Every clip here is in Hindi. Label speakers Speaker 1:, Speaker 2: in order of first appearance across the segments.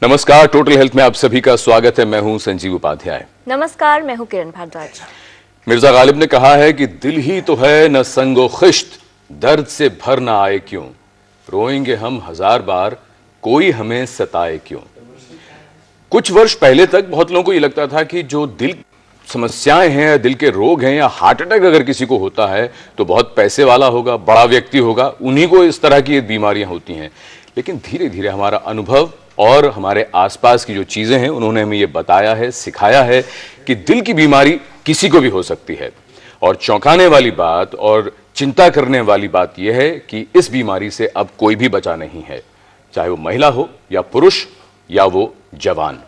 Speaker 1: नमस्कार, टोटल हेल्थ में आप सभी का स्वागत है। मैं हूं संजीव उपाध्याय।
Speaker 2: नमस्कार, मैं हूं किरण भारद्वाज।
Speaker 1: मिर्जा गालिब ने कहा है कि दिल ही तो है न संगो खिश्त, दर्द से भर ना आए क्यों, रोएंगे हम हजार बार, कोई हमें सताए क्यों। कुछ वर्ष पहले तक बहुत लोगों को ये लगता था कि जो दिल समस्याएं हैं, दिल के रोग हैं या हार्ट अटैक अगर किसी को होता है तो बहुत पैसे वाला होगा, बड़ा व्यक्ति होगा, उन्हीं को इस तरह की बीमारियां होती हैं। लेकिन धीरे धीरे हमारा अनुभव और हमारे आसपास की जो चीजें हैं उन्होंने हमें ये बताया है, सिखाया है कि दिल की बीमारी किसी को भी हो सकती है। और चौंकाने वाली बात और चिंता करने वाली बात यह है कि इस बीमारी से अब कोई भी बचा नहीं है, चाहे वो महिला हो या पुरुष या वो जवान।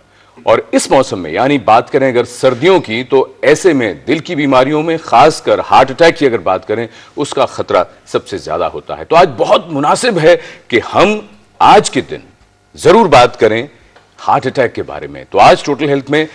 Speaker 1: और इस मौसम में, यानी बात करें अगर सर्दियों की, तो ऐसे में दिल की बीमारियों में खासकर हार्ट अटैक की अगर बात करें उसका खतरा सबसे ज्यादा होता है। तो आज बहुत मुनासिब है कि हम आज के दिन जरूर बात करें हार्ट अटैक के बारे में। तो आज टोटल हेल्थ में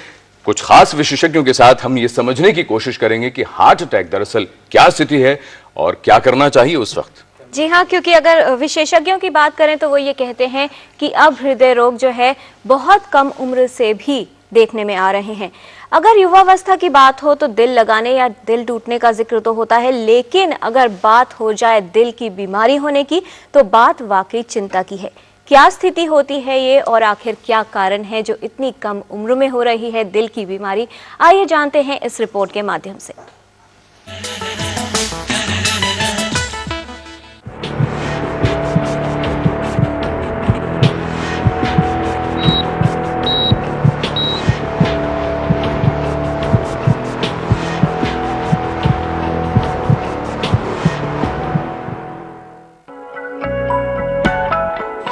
Speaker 1: कुछ खास विशेषज्ञों के साथ हम ये समझने की कोशिश करेंगे कि हार्ट अटैक दरअसल क्या स्थिति है और क्या करना चाहिए उस वक्त।
Speaker 2: जी हाँ, क्योंकि अगर विशेषज्ञों की बात करें तो वो ये कहते हैं कि अब हृदय रोग जो है बहुत कम उम्र से भी देखने में आ रहे हैं। अगर युवावस्था की बात हो तो दिल लगाने या दिल टूटने का जिक्र तो होता है, लेकिन अगर बात हो जाए दिल की बीमारी होने की तो बात वाकई चिंता की है। क्या स्थिति होती है ये और आखिर क्या कारण है जो इतनी कम उम्र में हो रही है दिल की बीमारी, आइए जानते हैं इस रिपोर्ट के माध्यम से।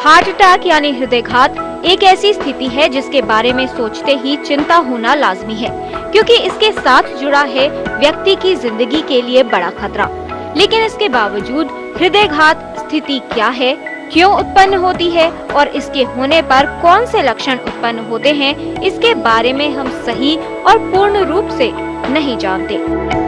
Speaker 3: हार्ट अटैक यानी हृदयघात एक ऐसी स्थिति है जिसके बारे में सोचते ही चिंता होना लाजमी है, क्योंकि इसके साथ जुड़ा है व्यक्ति की जिंदगी के लिए बड़ा खतरा। लेकिन इसके बावजूद हृदयघात स्थिति क्या है, क्यों उत्पन्न होती है और इसके होने पर कौन से लक्षण उत्पन्न होते हैं, इसके बारे में हम सही और पूर्ण रूप से नहीं जानते।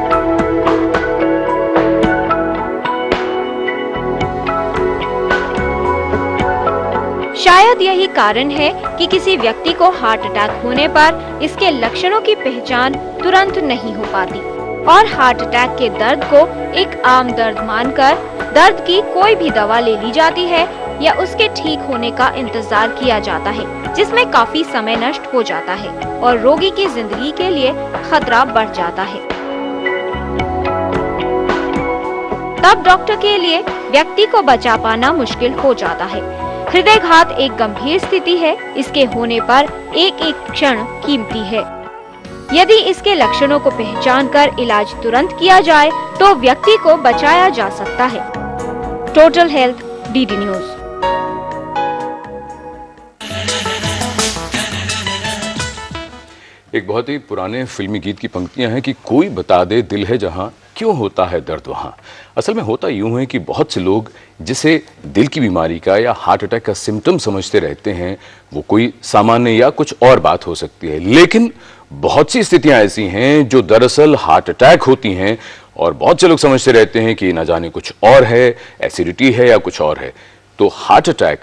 Speaker 3: शायद यही कारण है कि किसी व्यक्ति को हार्ट अटैक होने पर इसके लक्षणों की पहचान तुरंत नहीं हो पाती और हार्ट अटैक के दर्द को एक आम दर्द मानकर दर्द की कोई भी दवा ले ली जाती है या उसके ठीक होने का इंतजार किया जाता है, जिसमें काफी समय नष्ट हो जाता है और रोगी की जिंदगी के लिए खतरा बढ़ जाता है। तब डॉक्टर के लिए व्यक्ति को बचा पाना मुश्किल हो जाता है। हृदयघात एक गंभीर स्थिति है, इसके होने पर एक एक क्षण कीमती है। यदि इसके लक्षणों को पहचानकर इलाज तुरंत किया जाए तो व्यक्ति को बचाया जा सकता है। Total health, DD news.
Speaker 1: एक बहुत ही पुराने फिल्मी गीत की पंक्तियां हैं कि कोई बता दे दिल है जहां, क्यों होता है दर्द वहां। असल में होता यूं है कि बहुत से लोग जिसे दिल की बीमारी का या हार्ट अटैक का सिम्टम समझते रहते हैं वो कोई सामान्य या कुछ और बात हो सकती है, लेकिन बहुत सी स्थितियां ऐसी हैं जो दरअसल हार्ट अटैक होती हैं और बहुत से लोग समझते रहते हैं कि न जाने कुछ और है, एसिडिटी है या कुछ और है। तो हार्ट अटैक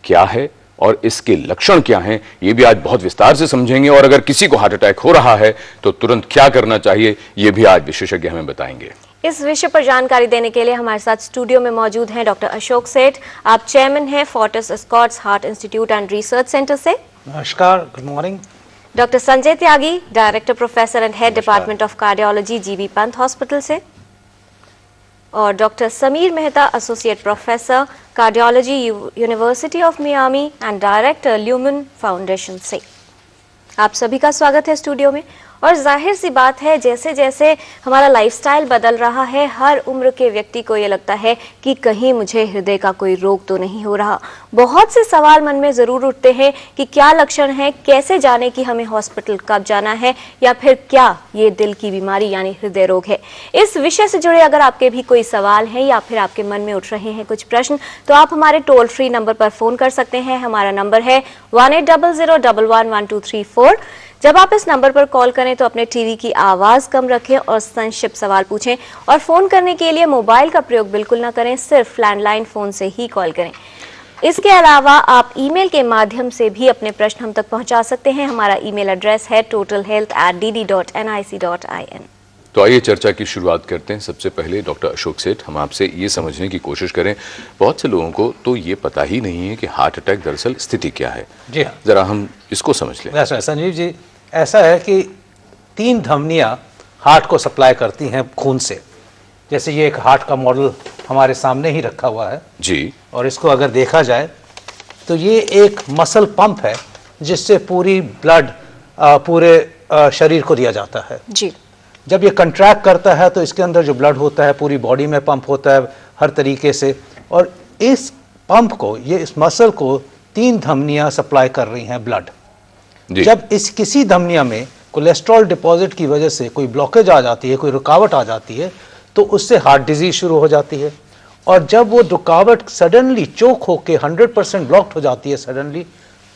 Speaker 1: क्या है और इसके लक्षण क्या हैं, ये भी आज बहुत विस्तार से समझेंगे। और अगर किसी को हार्ट अटैक हो रहा है तो तुरंत क्या करना चाहिए, ये भी आज विशेषज्ञ हमें बताएंगे।
Speaker 2: इस विषय पर जानकारी देने के लिए हमारे साथ स्टूडियो में मौजूद हैं डॉक्टर अशोक सेठ। आप चेयरमैन हैं Fortis Escorts heart institute and research centre से।
Speaker 4: नमस्कार, good morning.
Speaker 2: Doctor Sanjay Tyagi, director professor and head department of cardiology, GB Pant hospital से। और doctor Sameer Mehta, associate professor cardiology, university of Miami and director lumen foundation से। आप सभी का स्वागत है स्टूडियो में। और जाहिर सी बात है, जैसे जैसे हमारा लाइफस्टाइल बदल रहा है, हर उम्र के व्यक्ति को ये लगता है कि कहीं मुझे हृदय का कोई रोग तो नहीं हो रहा। बहुत से सवाल मन में ज़रूर उठते हैं कि क्या लक्षण है, कैसे जाने कि हमें हॉस्पिटल कब जाना है, या फिर क्या ये दिल की बीमारी यानी हृदय रोग है। इस विषय से जुड़े अगर आपके भी कोई सवाल हैं या फिर आपके मन में उठ रहे हैं कुछ प्रश्न, तो आप हमारे टोल फ्री नंबर पर फ़ोन कर सकते हैं। हमारा नंबर है 1800111234। जब आप इस नंबर पर कॉल करें तो अपने टीवी की आवाज़ कम रखें और संक्षिप्त सवाल पूछें। और फ़ोन करने के लिए मोबाइल का प्रयोग बिल्कुल ना करें, सिर्फ लैंडलाइन फ़ोन से ही कॉल करें। इसके अलावा आप ईमेल के माध्यम से भी अपने प्रश्न हम तक पहुंचा सकते हैं। हमारा ईमेल एड्रेस है totalhealth@dd.nic.in।
Speaker 1: तो आइए चर्चा की शुरुआत करते हैं। सबसे पहले डॉक्टर अशोक सेठ, हम आपसे ये समझने की कोशिश करें, बहुत से लोगों को तो ये पता ही नहीं है कि हार्ट अटैक दरअसल स्थिति क्या है।
Speaker 4: जी हाँ,
Speaker 1: जरा हम इसको समझ लें।
Speaker 4: ऐसा संजीव जी, ऐसा है कि 3 धमनियाँ हार्ट को सप्लाई करती हैं खून से। जैसे ये एक हार्ट का मॉडल हमारे सामने ही रखा हुआ है
Speaker 1: जी,
Speaker 4: और इसको अगर देखा जाए तो ये एक मसल पंप है जिससे पूरी ब्लड पूरे शरीर को दिया जाता है।
Speaker 2: जी,
Speaker 4: जब ये कंट्रैक्ट करता है तो इसके अंदर जो ब्लड होता है पूरी बॉडी में पंप होता है हर तरीके से, और इस पंप को, ये इस मसल को 3 धमनियाँ सप्लाई कर रही हैं ब्लड। जब इस किसी धमनिया में कोलेस्ट्रॉल डिपॉजिट की वजह से कोई ब्लॉकेज आ जाती है, कोई रुकावट आ जाती है, तो उससे हार्ट डिजीज शुरू हो जाती है। और जब वो रुकावट सडनली चोक होके 100% ब्लॉक्ड हो जाती है सडनली,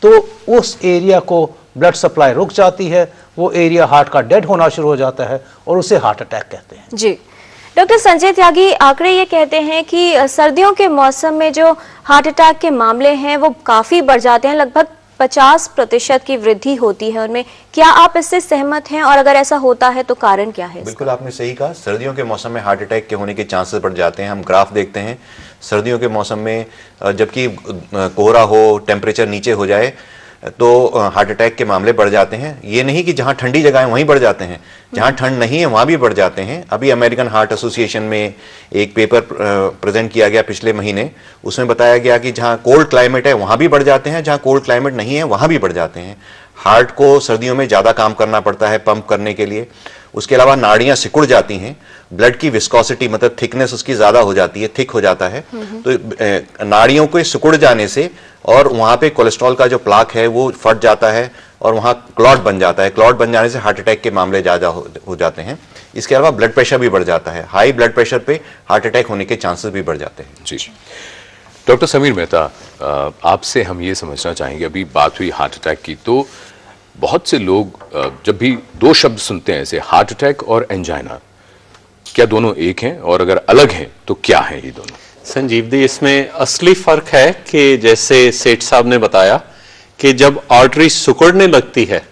Speaker 4: तो उस एरिया को ब्लड सप्लाई रुक जाती है, वो एरिया हार्ट का डेड होना शुरू हो जाता है और उसे हार्ट अटैक कहते हैं।
Speaker 2: जी डॉक्टर संजय त्यागी, आंकड़े ये कहते हैं कि सर्दियों के मौसम में जो हार्ट अटैक के मामले हैं वो काफी बढ़ जाते हैं, लगभग 50% की वृद्धि होती है उनमें। क्या आप इससे सहमत हैं, और अगर ऐसा होता है तो कारण क्या है?
Speaker 5: बिल्कुल आपने सही कहा, सर्दियों के मौसम में हार्ट अटैक के होने के चांसेस बढ़ जाते हैं। हम ग्राफ देखते हैं, सर्दियों के मौसम में जबकि कोहरा हो, टेम्परेचर नीचे हो जाए, तो हार्ट अटैक के मामले बढ़ जाते हैं। ये नहीं कि जहां ठंडी जगह है वहीं बढ़ जाते हैं, जहां ठंड नहीं है वहां भी बढ़ जाते हैं। अभी अमेरिकन हार्ट एसोसिएशन में एक पेपर प्रेजेंट किया गया पिछले महीने, उसमें बताया गया कि जहां कोल्ड क्लाइमेट है वहां भी बढ़ जाते हैं, जहां कोल्ड क्लाइमेट नहीं है वहां भी बढ़ जाते हैं। हार्ट को सर्दियों में ज़्यादा काम करना पड़ता है पंप करने के लिए। उसके अलावा नाड़ियाँ सिकुड़ जाती हैं, ब्लड की विस्कोसिटी मतलब थिकनेस उसकी ज़्यादा हो जाती है, थिक हो जाता है। तो नाड़ियों के सिकुड़ जाने से और वहाँ पे कोलेस्ट्रॉल का जो प्लाक है वो फट जाता है और वहाँ क्लॉट बन जाता है। क्लॉट बन जाने से हार्ट अटैक के मामले ज़्यादा हो जाते हैं। इसके अलावा ब्लड प्रेशर भी बढ़ जाता है, हाई ब्लड प्रेशर पे हार्ट अटैक होने के चांसेस भी बढ़ जाते हैं।
Speaker 1: जी डॉक्टर समीर मेहता, आपसे हम ये समझना चाहेंगे, अभी बात हुई हार्ट अटैक की, तो बहुत से लोग जब भी 2 शब्द सुनते हैं ऐसे, हार्ट अटैक और एंजाइना, क्या दोनों एक हैं, और अगर अलग हैं तो क्या हैं ये दोनों?
Speaker 6: संजीव जी, इसमें असली फर्क है कि जैसे सेठ साहब ने बताया कि जब आर्टरी सिकुड़ने लगती है,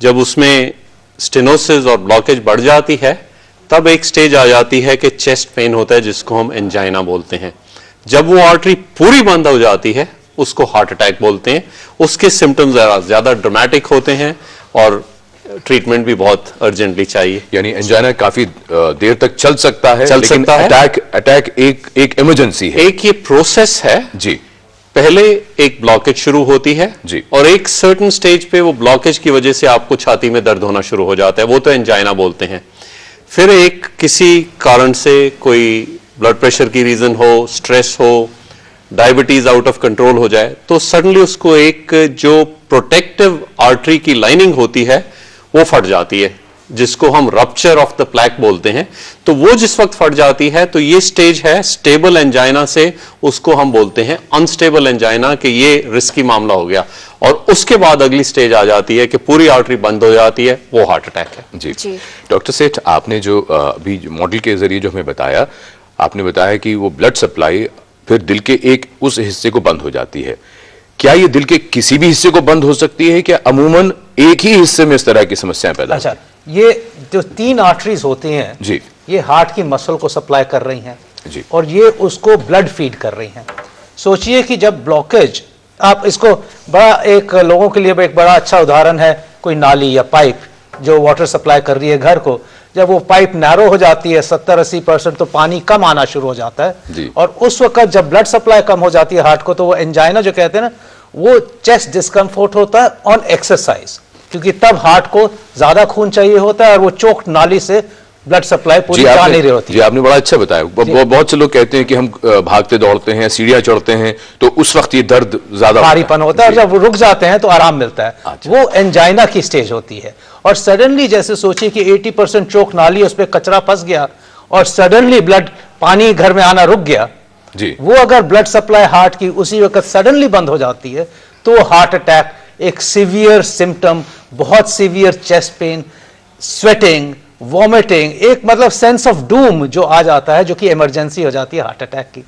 Speaker 6: जब उसमें स्टेनोसिस और ब्लॉकेज बढ़ जाती है, तब एक स्टेज आ जाती है कि चेस्ट पेन होता है जिसको हम एंजाइना बोलते हैं। जब वो आर्टरी पूरी बंद हो जाती है उसको हार्ट अटैक बोलते हैं। उसके सिम्टम्स ज्यादा ड्रामेटिक होते हैं और ट्रीटमेंट भी बहुत अर्जेंटली चाहिए।
Speaker 1: यानी एंजाइना काफी देर तक चल सकता है, अटैक एक इमरजेंसी है।
Speaker 6: एक ये प्रोसेस है
Speaker 1: जी,
Speaker 6: पहले एक ब्लॉकेज शुरू होती है
Speaker 1: जी,
Speaker 6: और एक सर्टेन स्टेज पे वो ब्लॉकेज की वजह से आपको छाती में दर्द होना शुरू हो जाता है, वो तो एंजाइना बोलते हैं। फिर एक किसी कारण से कोई ब्लड प्रेशर की रीजन हो, स्ट्रेस हो, डायबिटीज आउट ऑफ कंट्रोल हो जाए, तो सडनली उसको एक जो प्रोटेक्टिव आर्टरी की लाइनिंग होती है वो फट जाती है, जिसको हम रप्चर ऑफ द प्लैक बोलते हैं। तो वो जिस वक्त फट जाती है तो ये स्टेज है स्टेबल एंजाइना से, उसको हम बोलते हैं अनस्टेबल एंजाइना, कि ये रिस्की मामला हो गया। और उसके बाद अगली स्टेज आ जाती है कि पूरी आर्टरी बंद हो जाती है, वो हार्ट अटैक है।
Speaker 1: जी डॉक्टर सेठ, आपने जो अभी मॉडल के जरिए जो हमें बताया, आपने बताया कि वो ब्लड सप्लाई फिर दिल के एक उस हिस्से को बंद हो जाती है। क्या ये दिल के किसी भी हिस्से को बंद हो सकती है, क्या अमूमन एक ही हिस्से में इस तरह की समस्याएं पैदा?
Speaker 4: अच्छा, ये जो 3 आर्टरीज होती हैं
Speaker 1: जी,
Speaker 4: ये हार्ट की मसल को सप्लाई कर रही हैं
Speaker 1: जी,
Speaker 4: और ये उसको ब्लड फीड कर रही हैं। सोचिए कि जब ब्लॉकेज, आप इसको बड़ा एक लोगों के लिए एक बड़ा अच्छा उदाहरण है, कोई नाली या पाइप जो वाटर सप्लाई कर रही है घर को, जब वो पाइप नैरो हो जाती है 70-80% तो पानी कम आना शुरू हो जाता है। और उस वक्त जब ब्लड सप्लाई कम हो जाती है हार्ट को, तो वो एंजाइना जो कहते हैं ना, वो चेस्ट डिस्कम्फर्ट होता है ऑन एक्सरसाइज, क्योंकि तब हार्ट को ज्यादा खून चाहिए होता है और वो चोक्ड नाली से ब्लड सप्लाई पूरी जा नहीं रही होती।
Speaker 1: जी, आपने बड़ा अच्छा बताया। बहुत से लोग कहते हैं कि हम भागते दौड़ते हैं, सीढ़ियां चढ़ते हैं, तो उस वक्त ये दर्द ज्यादा
Speaker 4: भारीपन होता है, और जब वो रुक जाते हैं तो आराम मिलता है।
Speaker 1: अच्छा।
Speaker 4: वो एंजाइना की स्टेज होती है। और सडनली जैसे सोचिए कि 80% चोक नाली, उस पर कचरा फंस गया और सडनली ब्लड, पानी घर में आना रुक गया
Speaker 1: जी,
Speaker 4: वो अगर ब्लड सप्लाई हार्ट की उसी वक्त सडनली बंद हो जाती है तो हार्ट अटैक एक सीवियर सिम्टम, बहुत severe chest pain, sweating, vomiting, एक मतलब सेंस ऑफ डूम जो आ जाता है, जो कि इमरजेंसी हो जाती है हार्ट अटैक की।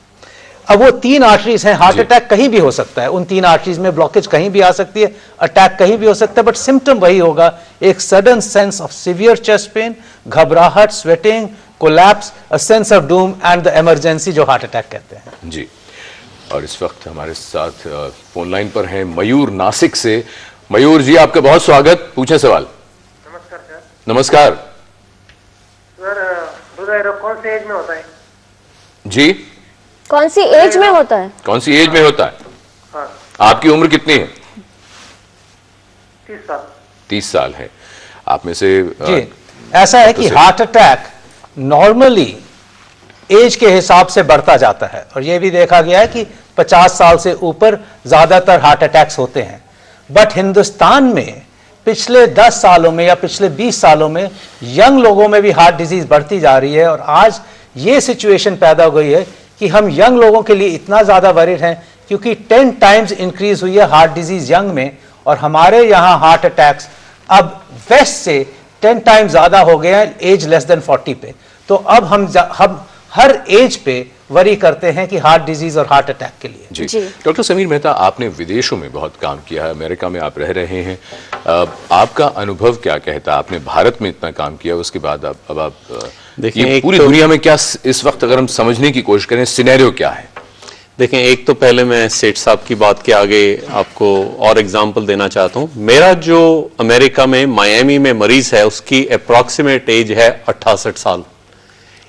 Speaker 4: अब वो 3 आर्टरीज हैं, हार्ट अटैक कहीं भी हो सकता है, उन 3 आर्टरीज में ब्लॉकेज कहीं भी आ सकती है, अटैक कहीं भी हो सकता है, बट सिम्टम वही होगा, एक sudden sense of severe chest pain, घबराहट, sweating, collapse, a sense of doom and the emergency, जो हार्ट अटैक कहते हैं।
Speaker 1: जी, और इस वक्त हमारे साथ फोन लाइन पर हैं मयूर नासिक से। मयूर जी, आपका बहुत स्वागत, पूछें सवाल।
Speaker 7: नमस्कार सर।
Speaker 1: नमस्कार
Speaker 7: सर, हृदय रोग कौन से एज में होता है?
Speaker 1: जी,
Speaker 2: कौन सी एज में होता है?
Speaker 1: कौन सी एज में होता है?
Speaker 7: हाँ,
Speaker 1: आपकी उम्र कितनी है?
Speaker 7: 30 साल।
Speaker 1: 30 साल है। आप में से
Speaker 4: जी, ऐसा है कि हार्ट अटैक नॉर्मली एज के हिसाब से बढ़ता जाता है, और यह भी देखा गया है कि 50 साल से ऊपर ज्यादातर हार्ट अटैक्स होते हैं। बट हिंदुस्तान में पिछले 10 सालों में या पिछले 20 सालों में यंग लोगों में भी हार्ट डिजीज बढ़ती जा रही है, और आज ये सिचुएशन पैदा हो गई है कि हम यंग लोगों के लिए इतना ज्यादा वरीड हैं क्योंकि 10 टाइम्स इंक्रीज हुई है हार्ट डिजीज यंग में, और हमारे यहाँ हार्ट अटैक्स अब वेस्ट से 10 टाइम्स ज्यादा हो गए हैं एज लेस देन 40 पे। तो अब हम हर एज पे वरी करते हैं कि हार्ट डिजीज और हार्ट अटैक के लिए।
Speaker 1: जी। डॉक्टर समीर मेहता, आपने विदेशों में बहुत काम किया है, अमेरिका में आप रह रहे हैं, आपका अनुभव क्या कहता है? आपने भारत में इतना काम किया, उसके बाद अब आप देखिए पूरी दुनिया में क्या इस वक्त अगर हम समझने की कोशिश करें, सिनेरियो क्या है?
Speaker 6: देखें, एक तो पहले मैं सेठ साहब की बात के आगे आपको और एग्जांपल देना चाहता हूं। मेरा जो अमेरिका में मायामी में मरीज है, उसकी अप्रॉक्सीमेट एज है 68 साल।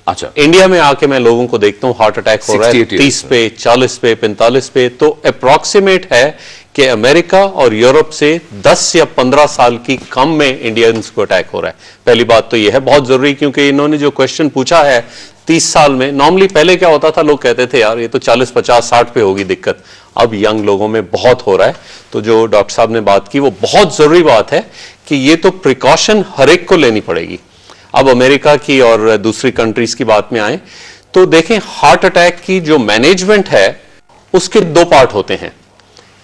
Speaker 1: अच्छा,
Speaker 6: इंडिया में आके मैं लोगों को देखता हूं हार्ट अटैक हो रहा है 30 पे, 40 पे, 45 पे, तो अप्रॉक्सीमेट है कि अमेरिका और यूरोप से 10 या 15 साल की कम में इंडियंस को अटैक हो रहा है। पहली बात तो यह है बहुत जरूरी, क्योंकि इन्होंने जो क्वेश्चन पूछा है 30 साल में, नॉर्मली पहले क्या होता था, लोग कहते थे यार ये तो 40, 50, 60 पे होगी दिक्कत, अब यंग लोगों में बहुत हो रहा है। तो जो डॉक्टर साहब ने बात की वो बहुत जरूरी बात है कि ये तो प्रिकॉशन हर एक को लेनी पड़ेगी। अब अमेरिका की और दूसरी कंट्रीज की बात में आए तो देखें, हार्ट अटैक की जो मैनेजमेंट है उसके 2 पार्ट होते हैं।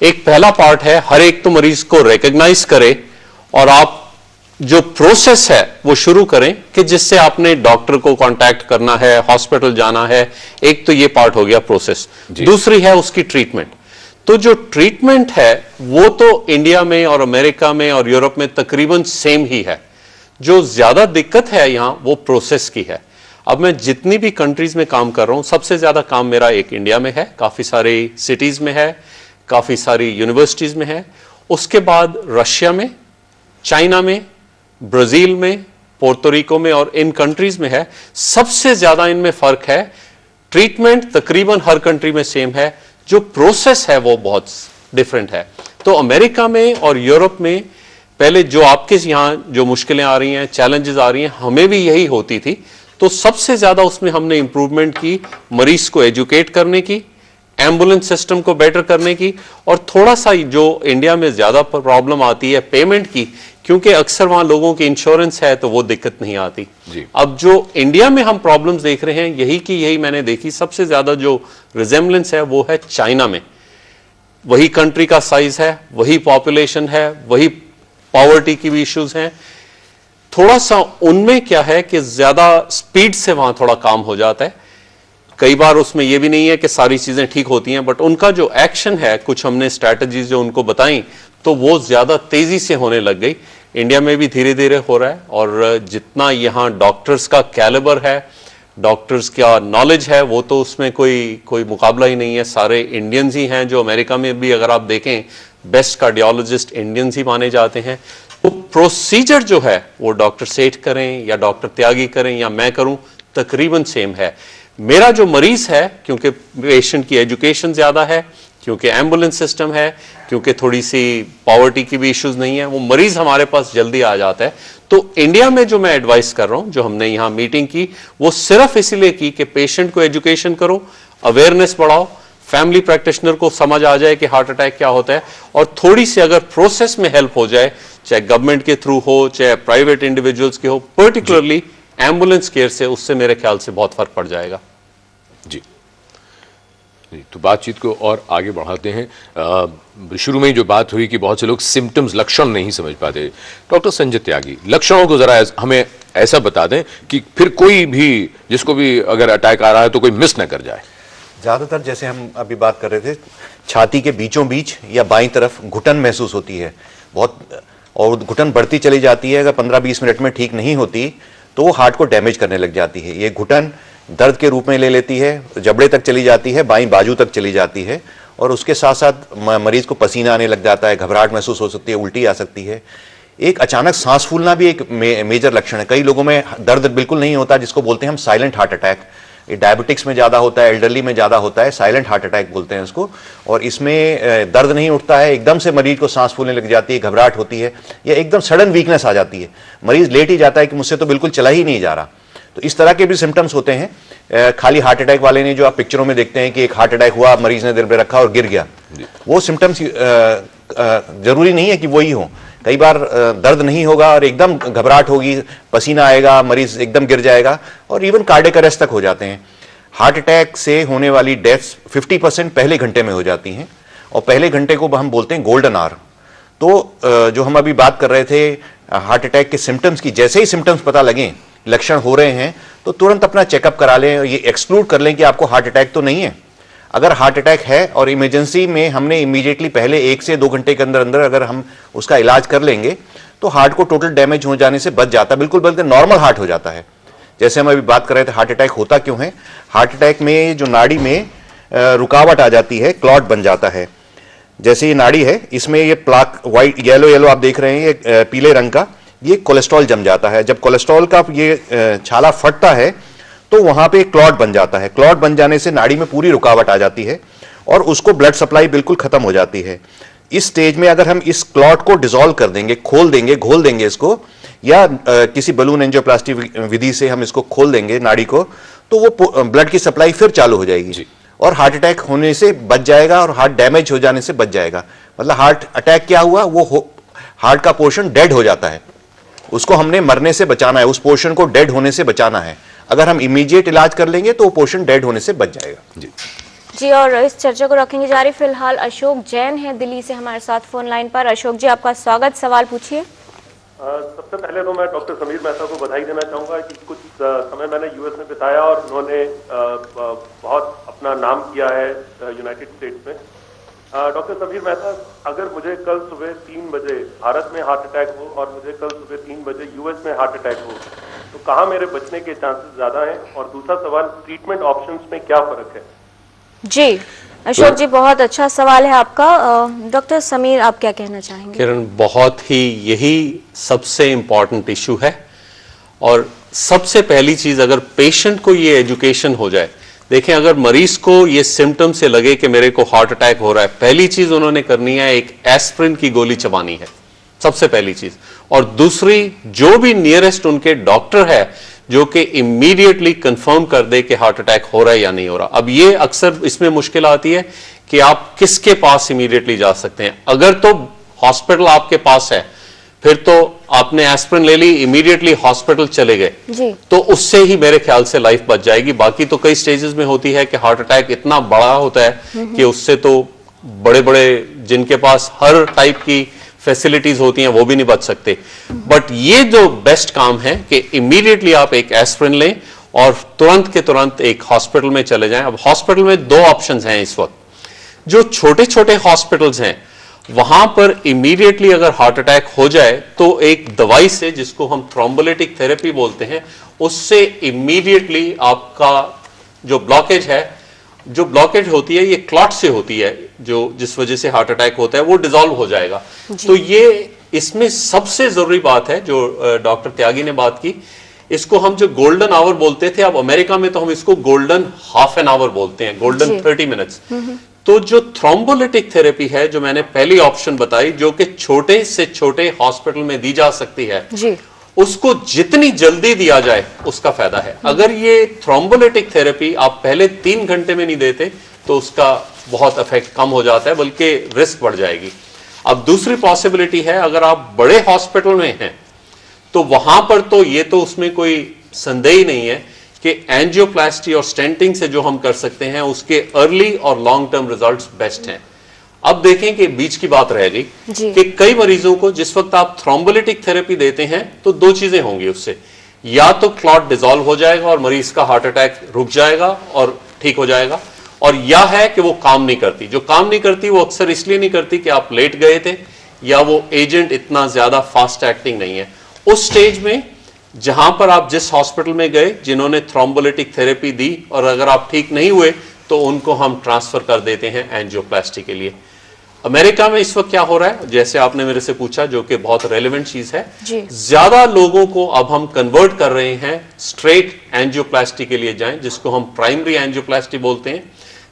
Speaker 6: एक पहला पार्ट है हर एक तो मरीज को रिकॉग्नाइज करे और आप जो प्रोसेस है वो शुरू करें कि जिससे आपने डॉक्टर को कांटेक्ट करना है, हॉस्पिटल जाना है। एक तो ये पार्ट हो गया प्रोसेस। दूसरी है उसकी ट्रीटमेंट। तो जो ट्रीटमेंट है वो तो इंडिया में और अमेरिका में और यूरोप में तकरीबन सेम ही है। जो ज्यादा दिक्कत है यहां वो प्रोसेस की है। अब मैं जितनी भी कंट्रीज में काम कर रहा हूं, सबसे ज्यादा काम मेरा एक इंडिया में है, काफी सारी सिटीज में है, काफी सारी यूनिवर्सिटीज में है, उसके बाद रशिया में, चाइना में, ब्राजील में, पोर्टोरिको में और इन कंट्रीज में है। सबसे ज्यादा इनमें फर्क है, ट्रीटमेंट तकरीबन हर कंट्री में सेम है, जो प्रोसेस है वो बहुत डिफरेंट है। तो अमेरिका में और यूरोप में पहले जो आपके यहां जो मुश्किलें आ रही हैं, चैलेंजेस आ रही हैं, हमें भी यही होती थी। तो सबसे ज्यादा उसमें हमने इंप्रूवमेंट की, मरीज को एजुकेट करने की, एम्बुलेंस सिस्टम को बेटर करने की, और थोड़ा सा जो इंडिया में ज्यादा प्रॉब्लम आती है पेमेंट की, क्योंकि अक्सर वहां लोगों की इंश्योरेंस है तो वो दिक्कत नहीं आती। अब जो इंडिया में हम प्रॉब्लम्स देख रहे हैं यही मैंने देखी, सबसे ज्यादा जो रिजेम्बलेंस है वो है चाइना में। वही कंट्री का साइज है, वही पॉपुलेशन है, वही पॉवर्टी की भी इश्यूज हैं। थोड़ा सा उनमें क्या है कि ज्यादा स्पीड से वहां थोड़ा काम हो जाता है। कई बार उसमें यह भी नहीं है कि सारी चीजें ठीक होती हैं, बट उनका जो एक्शन है, कुछ हमने स्ट्रैटेजीज जो उनको बताई तो वो ज्यादा तेजी से होने लग गई। इंडिया में भी धीरे धीरे हो रहा है, और जितना यहां डॉक्टर्स का कैलिबर है, डॉक्टर्स का नॉलेज है, वो तो उसमें कोई मुकाबला ही नहीं है। सारे इंडियंस ही हैं। जो अमेरिका में भी अगर आप देखें बेस्ट कार्डियोलॉजिस्ट इंडियंस ही माने जाते हैं। तो प्रोसीजर जो है वो डॉक्टर सेठ करें या डॉक्टर त्यागी करें या मैं करूं, तकरीबन सेम है। मेरा जो मरीज है, क्योंकि पेशेंट की एजुकेशन ज्यादा है, क्योंकि एम्बुलेंस सिस्टम है, क्योंकि थोड़ी सी पॉवर्टी की भी इश्यूज नहीं है, वो मरीज हमारे पास जल्दी आ जाता है। तो इंडिया में जो मैं एडवाइस कर रहा हूं, जो हमने यहां मीटिंग की, वो सिर्फ इसीलिए की कि पेशेंट को एजुकेशन करो, अवेयरनेस बढ़ाओ, फैमिली प्रैक्टिशनर को समझ आ जाए कि हार्ट अटैक क्या होता है, और थोड़ी सी अगर प्रोसेस में हेल्प हो जाए, चाहे गवर्नमेंट के थ्रू हो, चाहे प्राइवेट इंडिविजुअल्स के हो, पर्टिकुलरली एम्बुलेंस केयर से, उससे मेरे ख्याल से बहुत फर्क पड़ जाएगा।
Speaker 1: जी, तो बातचीत को और आगे बढ़ाते हैं। शुरू में ही जो बात हुई कि बहुत से लोग सिम्टम्स, लक्षण नहीं समझ पाते। डॉक्टर संजय त्यागी, लक्षणों को जरा हमें ऐसा बता दें कि फिर कोई भी जिसको भी अगर अटैक आ रहा है तो कोई मिस ना कर जाए।
Speaker 5: ज़्यादातर जैसे हम अभी बात कर रहे थे, छाती के बीचों बीच या बाईं तरफ घुटन महसूस होती है बहुत, और घुटन बढ़ती चली जाती है। अगर 15-20 मिनट में ठीक नहीं होती तो वो हार्ट को डैमेज करने लग जाती है। ये घुटन दर्द के रूप में ले लेती है, जबड़े तक चली जाती है, बाईं बाजू तक चली जाती है, और उसके साथ साथ मरीज को पसीना आने लग जाता है, घबराहट महसूस हो सकती है, उल्टी आ सकती है। एक अचानक सांस फूलना भी एक मेजर लक्षण है। कई लोगों में दर्द बिल्कुल नहीं होता, जिसको बोलते हैं हम साइलेंट हार्ट अटैक। ये डायबिटिक्स में ज़्यादा होता है, एल्डरली में ज़्यादा होता है, साइलेंट हार्ट अटैक बोलते हैं इसको। और इसमें दर्द नहीं उठता है, एकदम से मरीज को सांस फूलने लग जाती है, घबराहट होती है, या एकदम सडन वीकनेस आ जाती है, मरीज लेट ही जाता है कि मुझसे तो बिल्कुल चला ही नहीं जा रहा। तो इस तरह के भी सिम्टम्स होते हैं। खाली हार्ट अटैक वाले नहीं, जो आप पिक्चरों में देखते हैं कि एक हार्ट अटैक हुआ, मरीज ने दिल पे रखा और गिर गया, वो सिम्टम्स जरूरी नहीं है कि वही हो। कई बार दर्द नहीं होगा और एकदम घबराहट होगी, पसीना आएगा, मरीज एकदम गिर जाएगा, और इवन कार्डियक अरेस्ट तक हो जाते हैं। हार्ट अटैक से होने वाली डेथ्स 50% पहले घंटे में हो जाती हैं, और पहले घंटे को हम बोलते हैं गोल्डन आवर। तो जो हम अभी बात कर रहे थे हार्ट अटैक के सिम्टम्स की, जैसे ही सिम्टम्स पता लगें, लक्षण हो रहे हैं, तो तुरंत अपना चेकअप करा लें और ये एक्सक्लूड कर लें कि आपको हार्ट अटैक तो नहीं है। अगर हार्ट अटैक है और इमरजेंसी में हमने इमीडिएटली पहले 1 से 2 घंटे के अंदर अंदर अगर हम उसका इलाज कर लेंगे, तो हार्ट को टोटल डैमेज हो जाने से बच जाता है, बिल्कुल बल्कि नॉर्मल हार्ट हो जाता है। जैसे हम अभी बात कर रहे थे हार्ट अटैक होता क्यों है। हार्ट अटैक में जो नाड़ी में रुकावट आ जाती है, क्लॉट बन जाता है। जैसे ये नाड़ी है, इसमें ये प्लाक वाइट येलो आप देख रहे हैं, ये पीले रंग का, ये कोलेस्ट्रॉल जम जाता है। जब कोलेस्ट्रॉल का ये छाला फटता है तो वहां पे क्लॉट बन जाता है। क्लॉट बन जाने से नाड़ी में पूरी रुकावट आ जाती है और उसको ब्लड सप्लाई बिल्कुल खत्म हो जाती है। इस स्टेज में अगर हम इस क्लॉट को डिसॉल्व कर देंगे, खोल देंगे, घोल देंगे इसको, या किसी बलून एंजियोप्लास्टी विधि से हम इसको खोल देंगे नाड़ी को, तो वो ब्लड की सप्लाई फिर चालू हो जाएगी और हार्ट अटैक होने से बच जाएगा और हार्ट डैमेज हो जाने से बच जाएगा। मतलब हार्ट अटैक क्या हुआ, वो हार्ट का पोर्शन डेड हो जाता है, उसको हमने मरने से बचाना है, उस पोर्शन को डेड होने से बचाना है। अगर हम इमीडिएट इलाज कर लेंगे तो वो पोर्शन डेड होने से बच जाएगा।
Speaker 2: जी, और इस चर्चा को रखेंगे जारी। फिलहाल अशोक जैन है दिल्ली से हमारे साथ फोन लाइन पर। अशोक जी, आपका स्वागत, सवाल पूछिए।
Speaker 8: सबसे पहले तो मैं डॉक्टर समीर मेहता को बधाई देना चाहूँगा कि कुछ समय मैंने यूएस में बिताया और उन्होंने बहुत अपना नाम किया है यूनाइटेड स्टेट्स में। डॉक्टर समीर मेहता, अगर मुझे कल सुबह 3 बजे भारत में हार्ट अटैक हो और मुझे कल सुबह 3 बजे यूएस में हार्ट अटैक हो, तो कहाँ मेरे बचने के चांसेस ज़्यादा हैं? और दूसरा सवाल, ट्रीटमेंट ऑप्शंस में क्या फ़र्क है? जी
Speaker 2: अशोक जी, बहुत अच्छा सवाल है आपका। डॉक्टर समीर, आप क्या कहना चाहेंगे?
Speaker 6: किरण, बहुत ही यही सबसे इंपॉर्टेंट इशू है। और सबसे पहली चीज, अगर पेशेंट को ये एजुकेशन हो जाए, देखें अगर मरीज को ये सिम्टम से लगे कि मेरे को हार्ट अटैक हो रहा है, पहली चीज उन्होंने करनी है एक एस्प्रिन की गोली चबानी है, सबसे पहली चीज। और दूसरी, जो भी नियरेस्ट उनके डॉक्टर है जो कि इमीडिएटली कंफर्म कर दे कि हार्ट अटैक हो रहा है या नहीं हो रहा। अब ये अक्सर इसमें मुश्किल आती है कि आप किसके पास इमीडिएटली जा सकते हैं। अगर तो हॉस्पिटल आपके पास है, फिर तो आपने एस्प्रिन ले ली, इमीडिएटली हॉस्पिटल चले गए, तो उससे ही मेरे ख्याल से लाइफ बच जाएगी। बाकी तो कई स्टेजेस में होती है कि हार्ट अटैक इतना बड़ा होता है कि उससे तो बड़े बड़े जिनके पास हर टाइप की फैसिलिटीज होती हैं वो भी नहीं बच सकते। बट ये जो बेस्ट काम है कि इमीडिएटली आप एक एस्प्रिन लें और तुरंत के तुरंत एक हॉस्पिटल में चले जाएं। अब हॉस्पिटल में 2 ऑप्शंस हैं इस वक्त। जो छोटे छोटे हॉस्पिटल्स हैं वहां पर इमीडिएटली अगर हार्ट अटैक हो जाए तो एक दवाई से, जिसको हम थ्रोम्बोलिटिक थेरेपी बोलते हैं, उससे इमीडिएटली आपका जो ब्लॉकेज है, जो ब्लॉकेज होती है ये क्लॉट से होती है, जो जिस वजह से हार्ट अटैक होता है, वो डिसॉल्व हो जाएगा। तो ये इसमें सबसे जरूरी बात है जो डॉक्टर त्यागी ने बात की, इसको हम जो गोल्डन आवर बोलते थे, अब अमेरिका में तो हम इसको गोल्डन हाफ एन आवर बोलते हैं, गोल्डन 30 मिनट्स। तो जो थ्रोम्बोलिटिक थेरेपी है, जो मैंने पहली ऑप्शन बताई, जो कि छोटे से छोटे हॉस्पिटल में दी जा सकती है, उसको जितनी जल्दी दिया जाए उसका फायदा है। अगर ये थ्रोम्बोलिटिक थेरेपी आप पहले 3 घंटे में नहीं देते तो उसका बहुत इफेक्ट कम हो जाता है, बल्कि रिस्क बढ़ जाएगी। अब दूसरी पॉसिबिलिटी है, अगर आप बड़े हॉस्पिटल में हैं तो वहां पर तो ये तो उसमें कोई संदेह ही नहीं है कि एंजियोप्लास्टी और स्टेंटिंग से जो हम कर सकते हैं उसके अर्ली और लॉन्ग टर्म रिजल्ट्स बेस्ट हैं। अब देखें कि बीच की बात रह गई कि कई मरीजों को जिस वक्त आप थ्रोम्बोलिटिक थेरेपी देते हैं तो 2 चीजें होंगी उससे, या तो क्लॉट डिसॉल्व हो जाएगा और मरीज का हार्ट अटैक रुक जाएगा और ठीक हो जाएगा, और या है कि वो काम नहीं करती। जो काम नहीं करती वो अक्सर इसलिए नहीं करती कि आप लेट गए थे या वो एजेंट इतना ज्यादा फास्ट एक्टिंग नहीं है। उस स्टेज में जहां पर आप जिस हॉस्पिटल में गए जिन्होंने थ्रोम्बोलिटिक थेरेपी दी और अगर आप ठीक नहीं हुए तो उनको हम ट्रांसफर कर देते हैं एंजियोप्लास्टी के लिए। अमेरिका में इस वक्त क्या हो रहा है, जैसे आपने मेरे से पूछा, जो कि बहुत रेलेवेंट चीज है, ज्यादा लोगों को अब हम कन्वर्ट कर रहे हैं स्ट्रेट एंजियोप्लास्टी के लिए जाएं, जिसको हम प्राइमरी एंजियोप्लास्टी बोलते हैं।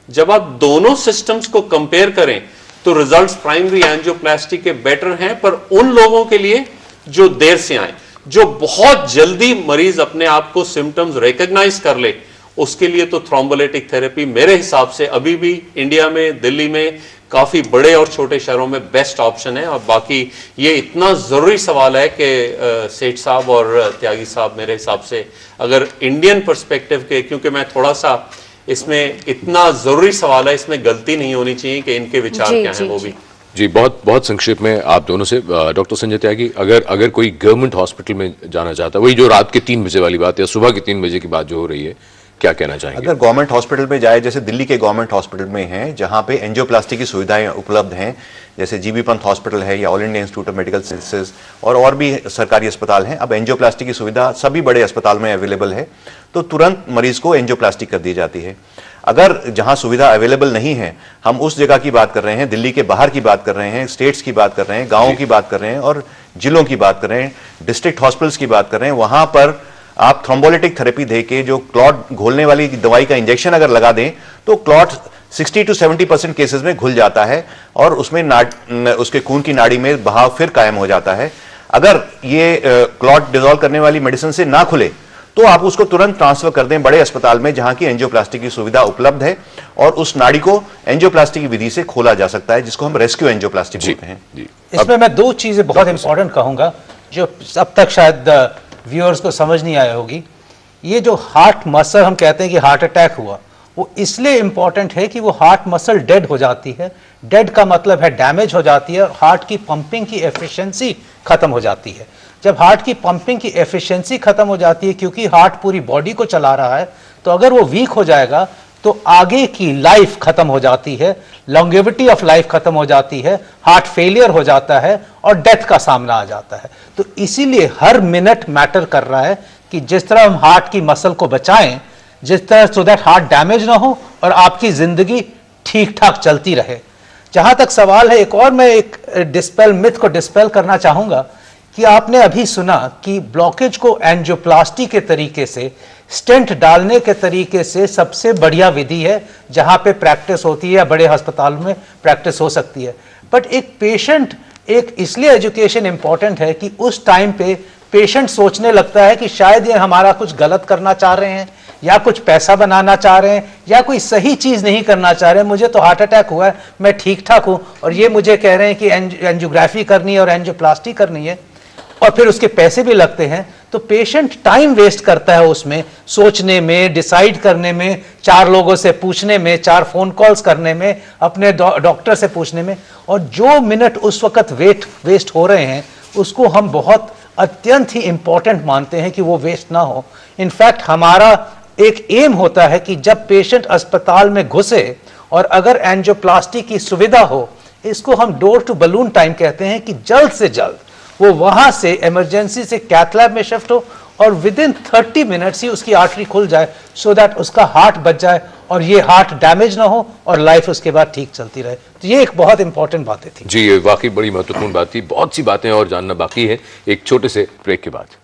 Speaker 6: जब आप दोनों सिस्टम्स को कंपेयर करें तो रिजल्ट्स प्राइमरी एंजियोप्लास्टी के बेटर हैं, पर उन लोगों के लिए जो देर से आए, जो बहुत जल्दी मरीज अपने आप को सिम्टम्स रिकॉग्नाइज कर ले, उसके लिए तो थ्रोम्बोलिटिक थेरेपी मेरे हिसाब से अभी भी इंडिया में, दिल्ली में, काफी बड़े और छोटे शहरों में बेस्ट ऑप्शन है। और बाकी ये इतना जरूरी सवाल है कि सेठ साहब और त्यागी साहब, मेरे हिसाब से अगर इंडियन पर्सपेक्टिव के, क्योंकि मैं थोड़ा सा इसमें, इतना जरूरी सवाल है, इसमें गलती नहीं होनी चाहिए कि इनके विचार क्या हैं वो भी।
Speaker 1: जी, बहुत बहुत संक्षेप में आप दोनों से, डॉक्टर संजय त्यागी, अगर कोई गवर्नमेंट हॉस्पिटल में जाना चाहता है, वही जो रात के 3 बजे वाली बात या सुबह के 3 बजे की बात जो हो रही है, क्या कहना चाहेंगे?
Speaker 5: अगर गवर्नमेंट हॉस्पिटल में जाए, जैसे दिल्ली के गवर्नमेंट हॉस्पिटल में हैं जहां पे एंजियोप्लास्टी की सुविधाएं उपलब्ध हैं, जैसे जीबी पंत हॉस्पिटल है या all India institute of medical sciences और भी सरकारी अस्पताल हैं, अब एंजियोप्लास्टी की सुविधा सभी बड़े अस्पताल में अवेलेबल है, तो तुरंत मरीज को एंजियोप्लास्टी कर दी जाती है। अगर जहां सुविधा अवेलेबल नहीं है, हम उस जगह की बात कर रहे हैं, दिल्ली के बाहर की बात कर रहे हैं, स्टेट्स की बात कर रहे हैं, गांवों की बात कर रहे हैं और जिलों की बात कर रहे हैं, डिस्ट्रिक्ट हॉस्पिटल्स की बात कर रहे हैं, वहां पर आप थ्रोम्बोलिटिक थेरेपी देके जो क्लॉट घोलने वाली दवाई का इंजेक्शन अगर लगा दें तो क्लॉट 60 to 70% केसेस में घुल जाता है और उसमें उसके खून की नाड़ी में बहाव फिर कायम हो जाता है। अगर ये क्लॉट डिसॉल्व करने वाली मेडिसिन से ना खुले तो आप उसको तुरंत ट्रांसफर कर दें बड़े अस्पताल में जहां की एंजियोप्लास्टी की सुविधा उपलब्ध है और उस नाड़ी को एंजियोप्लास्टी की विधि से खोला जा सकता है, जिसको हम रेस्क्यू एंजियोप्लास्टी बोलते हैं।
Speaker 4: इसमें मैं 2 चीजें बहुत इंपॉर्टेंट कहूंगा जो अब तक शायद व्यूअर्स को समझ नहीं आया होगी। ये जो हार्ट मसल हम कहते हैं कि हार्ट अटैक हुआ, वो इसलिए इंपॉर्टेंट है कि वो हार्ट मसल डेड हो जाती है। डेड का मतलब है डैमेज हो जाती है और हार्ट की पंपिंग की एफिशिएंसी खत्म हो जाती है। जब हार्ट की पंपिंग की एफिशिएंसी खत्म हो जाती है, क्योंकि हार्ट पूरी बॉडी को चला रहा है, तो अगर वो वीक हो जाएगा तो आगे की लाइफ खत्म हो जाती है, लॉन्गेविटी ऑफ लाइफ खत्म हो जाती है, हार्ट फेलियर हो जाता है और डेथ का सामना आ जाता है। तो इसीलिए हर मिनट मैटर कर रहा है कि जिस तरह हम हार्ट की मसल को बचाएं, जिस तरह, सो दैट हार्ट डैमेज ना हो और आपकी जिंदगी ठीक ठाक चलती रहे। जहां तक सवाल है, एक और मैं एक मिथ को डिस्पेल करना चाहूंगा कि आपने अभी सुना कि ब्लॉकेज को एंजियोप्लास्टी के तरीके से, स्टेंट डालने के तरीके से सबसे बढ़िया विधि है जहां पे प्रैक्टिस होती है या बड़े अस्पताल में प्रैक्टिस हो सकती है। बट एक पेशेंट, एक इसलिए एजुकेशन इंपॉर्टेंट है कि उस टाइम पे पेशेंट सोचने लगता है कि शायद ये हमारा कुछ गलत करना चाह रहे हैं या कुछ पैसा बनाना चाह रहे हैं या कोई सही चीज नहीं करना चाह रहे हैं। मुझे तो हार्ट अटैक हुआ है, मैं ठीक ठाक हूं और ये मुझे कह रहे हैं कि एंजियोग्राफी करनी है और एंजियोप्लास्टी करनी है और फिर उसके पैसे भी लगते हैं। तो पेशेंट टाइम वेस्ट करता है उसमें, सोचने में, डिसाइड करने में, 4 लोगों से पूछने में, 4 फोन कॉल्स करने में, अपने डॉक्टर से पूछने में, और जो मिनट उस वक्त वेस्ट हो रहे हैं उसको हम बहुत अत्यंत ही इंपॉर्टेंट मानते हैं कि वो वेस्ट ना हो। इनफैक्ट हमारा एक एम होता है कि जब पेशेंट अस्पताल में घुसे और अगर एंजियोप्लास्टी की सुविधा हो, इसको हम डोर टू बलून टाइम कहते हैं, कि जल्द से जल्द वो वहां से इमरजेंसी से कैथ लैब में शिफ्ट हो और विद इन 30 मिनट्स ही उसकी आर्टरी खुल जाए, सो दैट उसका हार्ट बच जाए और ये हार्ट डैमेज ना हो और लाइफ उसके बाद ठीक चलती रहे। तो ये एक बहुत इंपॉर्टेंट बातें थी।
Speaker 1: जी, ये वाकई बड़ी महत्वपूर्ण बात थी। बहुत सी बातें और जानना बाकी है, एक छोटे से ब्रेक के बाद।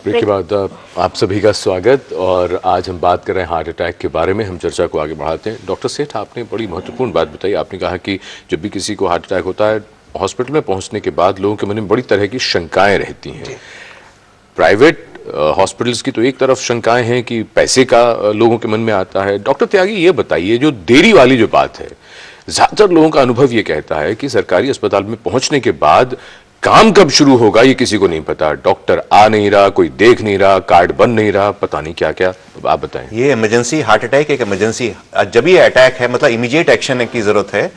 Speaker 1: ब्रेक के बाद आप सभी का स्वागत। और आज हम बात कर रहे हैं हार्ट अटैक के बारे में। हम चर्चा को आगे बढ़ाते हैं। डॉक्टर सेठ, आपने बड़ी महत्वपूर्ण बात बताई। आपने कहा कि जब भी किसी को हार्ट अटैक होता है, हॉस्पिटल में पहुंचने के बाद लोगों के मन में बड़ी तरह की शंकाएं रहती हैं। प्राइवेट हॉस्पिटल्स की तो एक तरफ शंकाएं हैं कि पैसे का लोगों के मन में आता है। डॉक्टर त्यागी, ये बताइए, जो देरी वाली जो बात है, ज्यादातर लोगों का अनुभव ये कहता है कि सरकारी अस्पताल में पहुंचने के बाद काम कब शुरू होगा ये किसी को नहीं पता। डॉक्टर आ नहीं रहा, कोई देख नहीं रहा, कार्ड बन नहीं रहा, पता नहीं क्या क्या। आप बताएं।
Speaker 5: ये इमरजेंसी हार्ट अटैक एक इमरजेंसी, जब ये अटैक है मतलब इमीडिएट एक्शन की जरूरत है।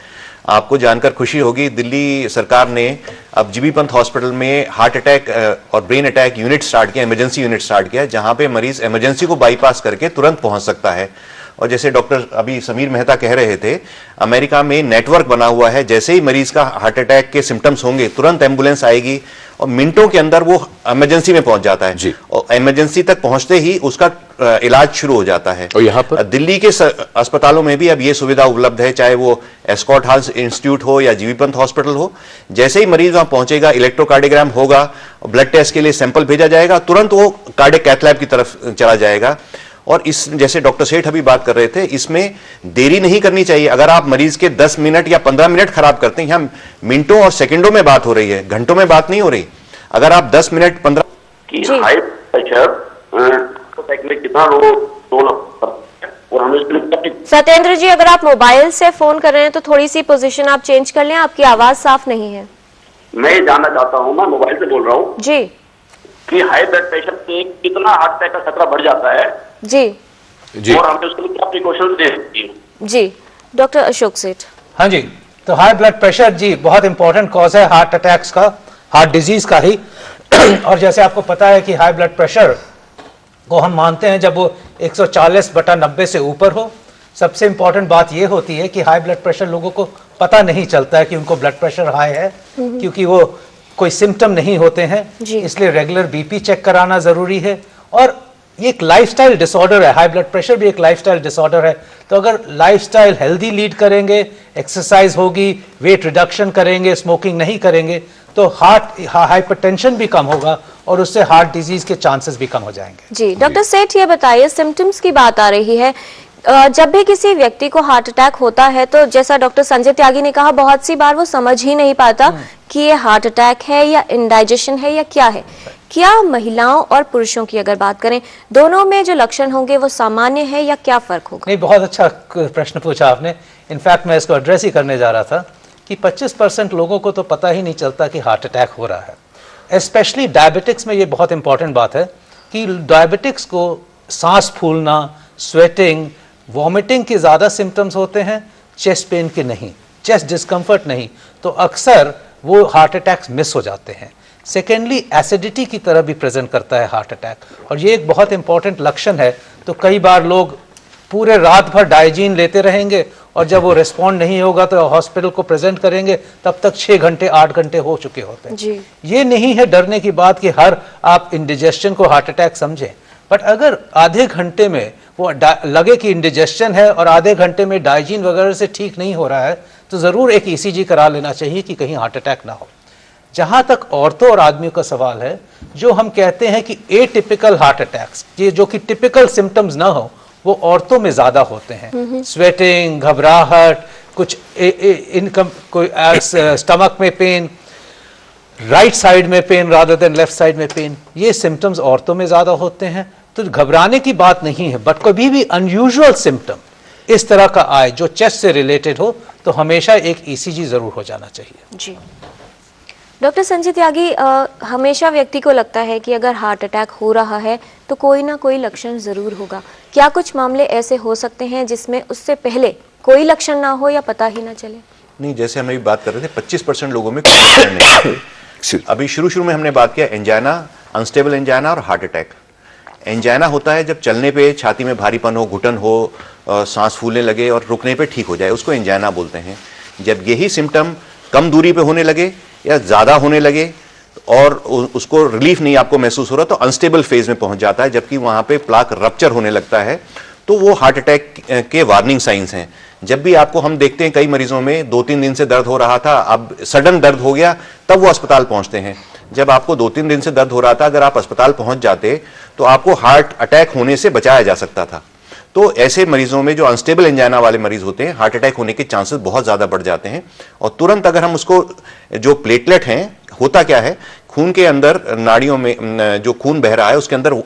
Speaker 5: आपको जानकर खुशी होगी, दिल्ली सरकार ने अब जीबी पंत हॉस्पिटल में हार्ट अटैक और ब्रेन अटैक यूनिट स्टार्ट किया, इमरजेंसी यूनिट स्टार्ट किया, जहां पे मरीज इमरजेंसी को बाईपास करके तुरंत पहुंच सकता है। और जैसे डॉक्टर अभी समीर मेहता कह रहे थे, अमेरिका में नेटवर्क बना हुआ है, जैसे ही मरीज का हार्ट अटैक के सिम्टम्स होंगे तुरंत एम्बुलेंस आएगी और मिनटों के अंदर वो इमरजेंसी में पहुंच जाता है
Speaker 1: जी।
Speaker 5: और इमरजेंसी तक पहुंचते ही उसका इलाज शुरू हो जाता है।
Speaker 1: और यहाँ पर
Speaker 5: दिल्ली के अस्पतालों में भी अब ये सुविधा उपलब्ध है, चाहे वो एस्कॉट हार्ट इंस्टीट्यूट हो या जीबी पंत हॉस्पिटल हो। जैसे ही मरीज वहां पहुंचेगा, इलेक्ट्रोकार्डियोग्राम होगा, ब्लड टेस्ट के लिए सैंपल भेजा जाएगा, तुरंत वो कार्डियक कैथ लैब की तरफ चला जाएगा। और इस जैसे डॉक्टर सेठ अभी बात कर रहे थे, इसमें देरी नहीं करनी चाहिए। अगर आप मरीज के 10 मिनट या 15 मिनट खराब करते हैं, यहाँ मिनटों और सेकंडों में बात हो रही है, घंटों में बात नहीं हो रही। अगर आप 10 मिनट 15
Speaker 9: की हाई प्रेशर कितना और हमें
Speaker 2: सत्येंद्र जी, अगर आप मोबाइल से फोन कर रहे हैं तो थोड़ी सी पोजीशन आप चेंज कर लें, आपकी आवाज साफ नहीं है।
Speaker 9: मैं ये जानना चाहता हूँ, मैं मोबाइल से बोल रहा हूँ
Speaker 2: जी,
Speaker 9: कि हाई ब्लड प्रेशर से कितना हार्ट अटैक का खतरा बढ़ जाता है
Speaker 2: जी
Speaker 1: जी।
Speaker 9: और हमें उसके लिए क्या प्रिकॉशन दे सकती है?
Speaker 2: जी डॉक्टर अशोक सेठ।
Speaker 4: हाँ जी, तो हाई ब्लड प्रेशर जी बहुत इंपॉर्टेंट कॉज है हार्ट अटैक्स का, हार्ट डिजीज का ही। और जैसे आपको पता है कि हाई ब्लड प्रेशर को हम मानते हैं जब वो 140/90 से ऊपर हो। सबसे इंपॉर्टेंट बात ये होती है कि हाई ब्लड प्रेशर लोगों को पता नहीं चलता है कि उनको ब्लड प्रेशर हाई है, क्योंकि वो कोई सिम्टम नहीं होते हैं, इसलिए रेगुलर बीपी चेक कराना जरूरी है। और ये एक लाइफस्टाइल डिसऑर्डर है, हाई ब्लड प्रेशर भी एक लाइफस्टाइल डिसऑर्डर है। तो अगर लाइफस्टाइल हेल्दी लीड करेंगे, एक्सरसाइज होगी, वेट रिडक्शन करेंगे, स्मोकिंग नहीं करेंगे, तो हाइपरटेंशन भी कम होगा और उससे हार्ट डिजीज के चांसेस भी कम हो जाएंगे।
Speaker 2: जी डॉक्टर सेठ, ये बताइए, सिम्टम्स की बात आ रही है, जब भी किसी व्यक्ति को हार्ट अटैक होता है तो जैसा डॉक्टर संजय त्यागी ने कहा, बहुत सी बार वो समझ ही नहीं पाता कि ये हार्ट अटैक है या इंडाइजेशन है या क्या है। क्या महिलाओं और पुरुषों की अगर बात करें, दोनों में जो लक्षण होंगे वो सामान्य है या क्या फर्क होगा?
Speaker 4: नहीं, बहुत अच्छा प्रश्न पूछा आपने। इनफैक्ट मैं इसको एड्रेस ही करने जा रहा था कि 25% लोगों को तो पता ही नहीं चलता कि हार्ट अटैक हो रहा है। स्पेशली डायबिटिक्स में ये बहुत इंपॉर्टेंट बात है कि डायबिटिक्स को सांस फूलना, स्वेटिंग, वॉमिटिंग के ज़्यादा सिम्टम्स होते हैं, चेस्ट पेन के नहीं, चेस्ट डिस्कम्फर्ट नहीं। तो अक्सर वो हार्ट अटैक्स मिस हो जाते हैं। सेकेंडली, एसिडिटी की तरह भी प्रेजेंट करता है हार्ट अटैक, और ये एक बहुत इंपॉर्टेंट लक्षण है। तो कई बार लोग पूरे रात भर डाइजीन लेते रहेंगे और जब वो रिस्पॉन्ड नहीं होगा तो हॉस्पिटल को प्रेजेंट करेंगे, तब तक 6 घंटे 8 घंटे हो चुके होते हैं
Speaker 2: जी।
Speaker 4: ये नहीं है डरने की बात कि हर आप इंडिजेशन को हार्ट अटैक समझें, बट अगर आधे घंटे में वो लगे कि इंडिजेशन है और आधे घंटे में डाइजीन वगैरह से ठीक नहीं हो रहा है, तो ज़रूर एक ECG करा लेना चाहिए कि कहीं हार्ट अटैक ना हो। जहां तक औरतों और आदमियों का सवाल है, जो हम कहते हैं कि एटिपिकल हार्ट अटैक्स, ये जो कि टिपिकल सिम्टम्स ना हो, वो औरतों में ज्यादा होते हैं। स्वेटिंग, घबराहट, कुछ इनकम, कोई स्टमक में पेन, राइट साइड में pain rather than left side में पेन, ये सिम्टम्स औरतों में ज्यादा होते हैं। तो घबराने की बात नहीं है, बट कभी भी अनयूजुअल सिम्टम इस तरह का आए जो चेस्ट से रिलेटेड हो, तो हमेशा एक ECG जरूर हो जाना चाहिए।
Speaker 2: जी डॉक्टर संजय त्यागी, हमेशा व्यक्ति को लगता है कि अगर हार्ट अटैक हो रहा है तो कोई ना कोई लक्षण जरूर होगा। क्या कुछ मामले ऐसे हो सकते हैं जिसमें उससे पहले कोई लक्षण ना हो या पता ही ना चले?
Speaker 5: नहीं, जैसे हम अभी बात कर रहे थे, 25% लोगों में कोई लक्षण नहीं। अभी शुरू में हमने बात किया एंजाइना, अनस्टेबल एंजाइना और हार्ट अटैक। एंजाइना होता है जब चलने पे छाती में भारीपन हो, घुटन हो, सांस फूलने लगे और रुकने पे ठीक हो जाए, उसको एंजाइना बोलते हैं। जब यही सिम्टम कम दूरी पे होने लगे या ज़्यादा होने लगे और उसको रिलीफ नहीं आपको महसूस हो रहा, तो अनस्टेबल फेज में पहुंच जाता है, जबकि वहां पे प्लाक रप्चर होने लगता है, तो वो हार्ट अटैक के वार्निंग साइंस हैं। जब भी आपको हम देखते हैं कई मरीजों में 2-3 दिन से दर्द हो रहा था, अब सडन दर्द हो गया, तब वो अस्पताल पहुंचते हैं। जब आपको 2-3 दिन से दर्द हो रहा था, अगर आप अस्पताल पहुंच जाते तो आपको हार्ट अटैक होने से बचाया जा सकता था। तो ऐसे मरीजों में, जो अनस्टेबल एंजाइना वाले मरीज होते हैं, हार्ट अटैक होने के चांसेस बहुत ज्यादा बढ़ जाते हैं। और तुरंत अगर हम उसको, जो प्लेटलेट हैं, होता क्या है, खून के अंदर नाड़ियों में जो खून बह रहा है उसके अंदर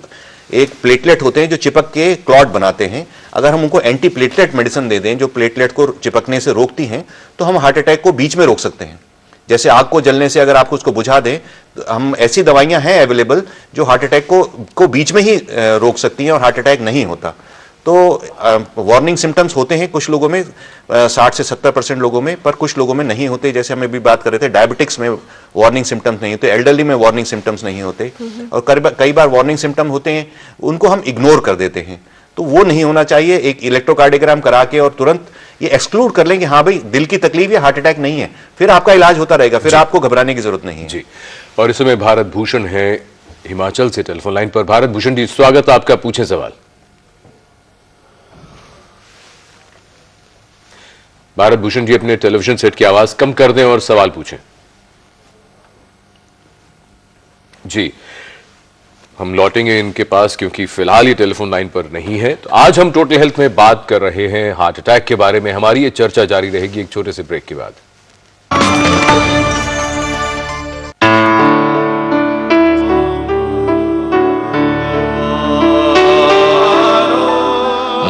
Speaker 5: एक प्लेटलेट होते हैं जो चिपक के क्लॉट बनाते हैं। अगर हम उनको एंटी प्लेटलेट मेडिसिन दे दें जो प्लेटलेट को चिपकने से रोकती हैं, तो हम हार्ट अटैक को बीच में रोक सकते हैं। जैसे आग को जलने से अगर आपको उसको बुझा दें, तो हम ऐसी दवाइयां हैं अवेलेबल जो हार्ट अटैक को बीच में ही रोक सकती हैं और हार्ट अटैक नहीं होता। तो वार्निंग सिम्टम्स होते हैं कुछ लोगों में, 60 से 70% लोगों में, पर कुछ लोगों में नहीं होते। जैसे हम अभी बात कर रहे थे, डायबिटिक्स में वार्निंग सिम्टम्स नहीं होते, एल्डरली में वार्निंग सिम्टम्स नहीं होते, और कई बार वार्निंग सिम्टम होते हैं उनको हम इग्नोर कर देते हैं। तो वो नहीं होना चाहिए। एक इलेक्ट्रोकार्डियोग्राम करा के और तुरंत ये एक्सक्लूड कर लें कि हाँ भाई दिल की तकलीफ या हार्ट अटैक नहीं है, फिर आपका इलाज होता रहेगा, फिर आपको घबराने की जरूरत नहीं है
Speaker 1: जी। और इस समय भारत भूषण है हिमाचल से टेलीफोन लाइन पर। भारत भूषण जी, स्वागत आपका, पूछें सवाल। भारत भूषण जी, अपने टेलीविजन सेट की आवाज कम कर दें और सवाल पूछें। जी, हम लौटेंगे इनके पास क्योंकि फिलहाल ये टेलीफोन लाइन पर नहीं है। तो आज हम टोटल हेल्थ में बात कर रहे हैं हार्ट अटैक के बारे में। हमारी ये चर्चा जारी रहेगी एक छोटे से ब्रेक के बाद।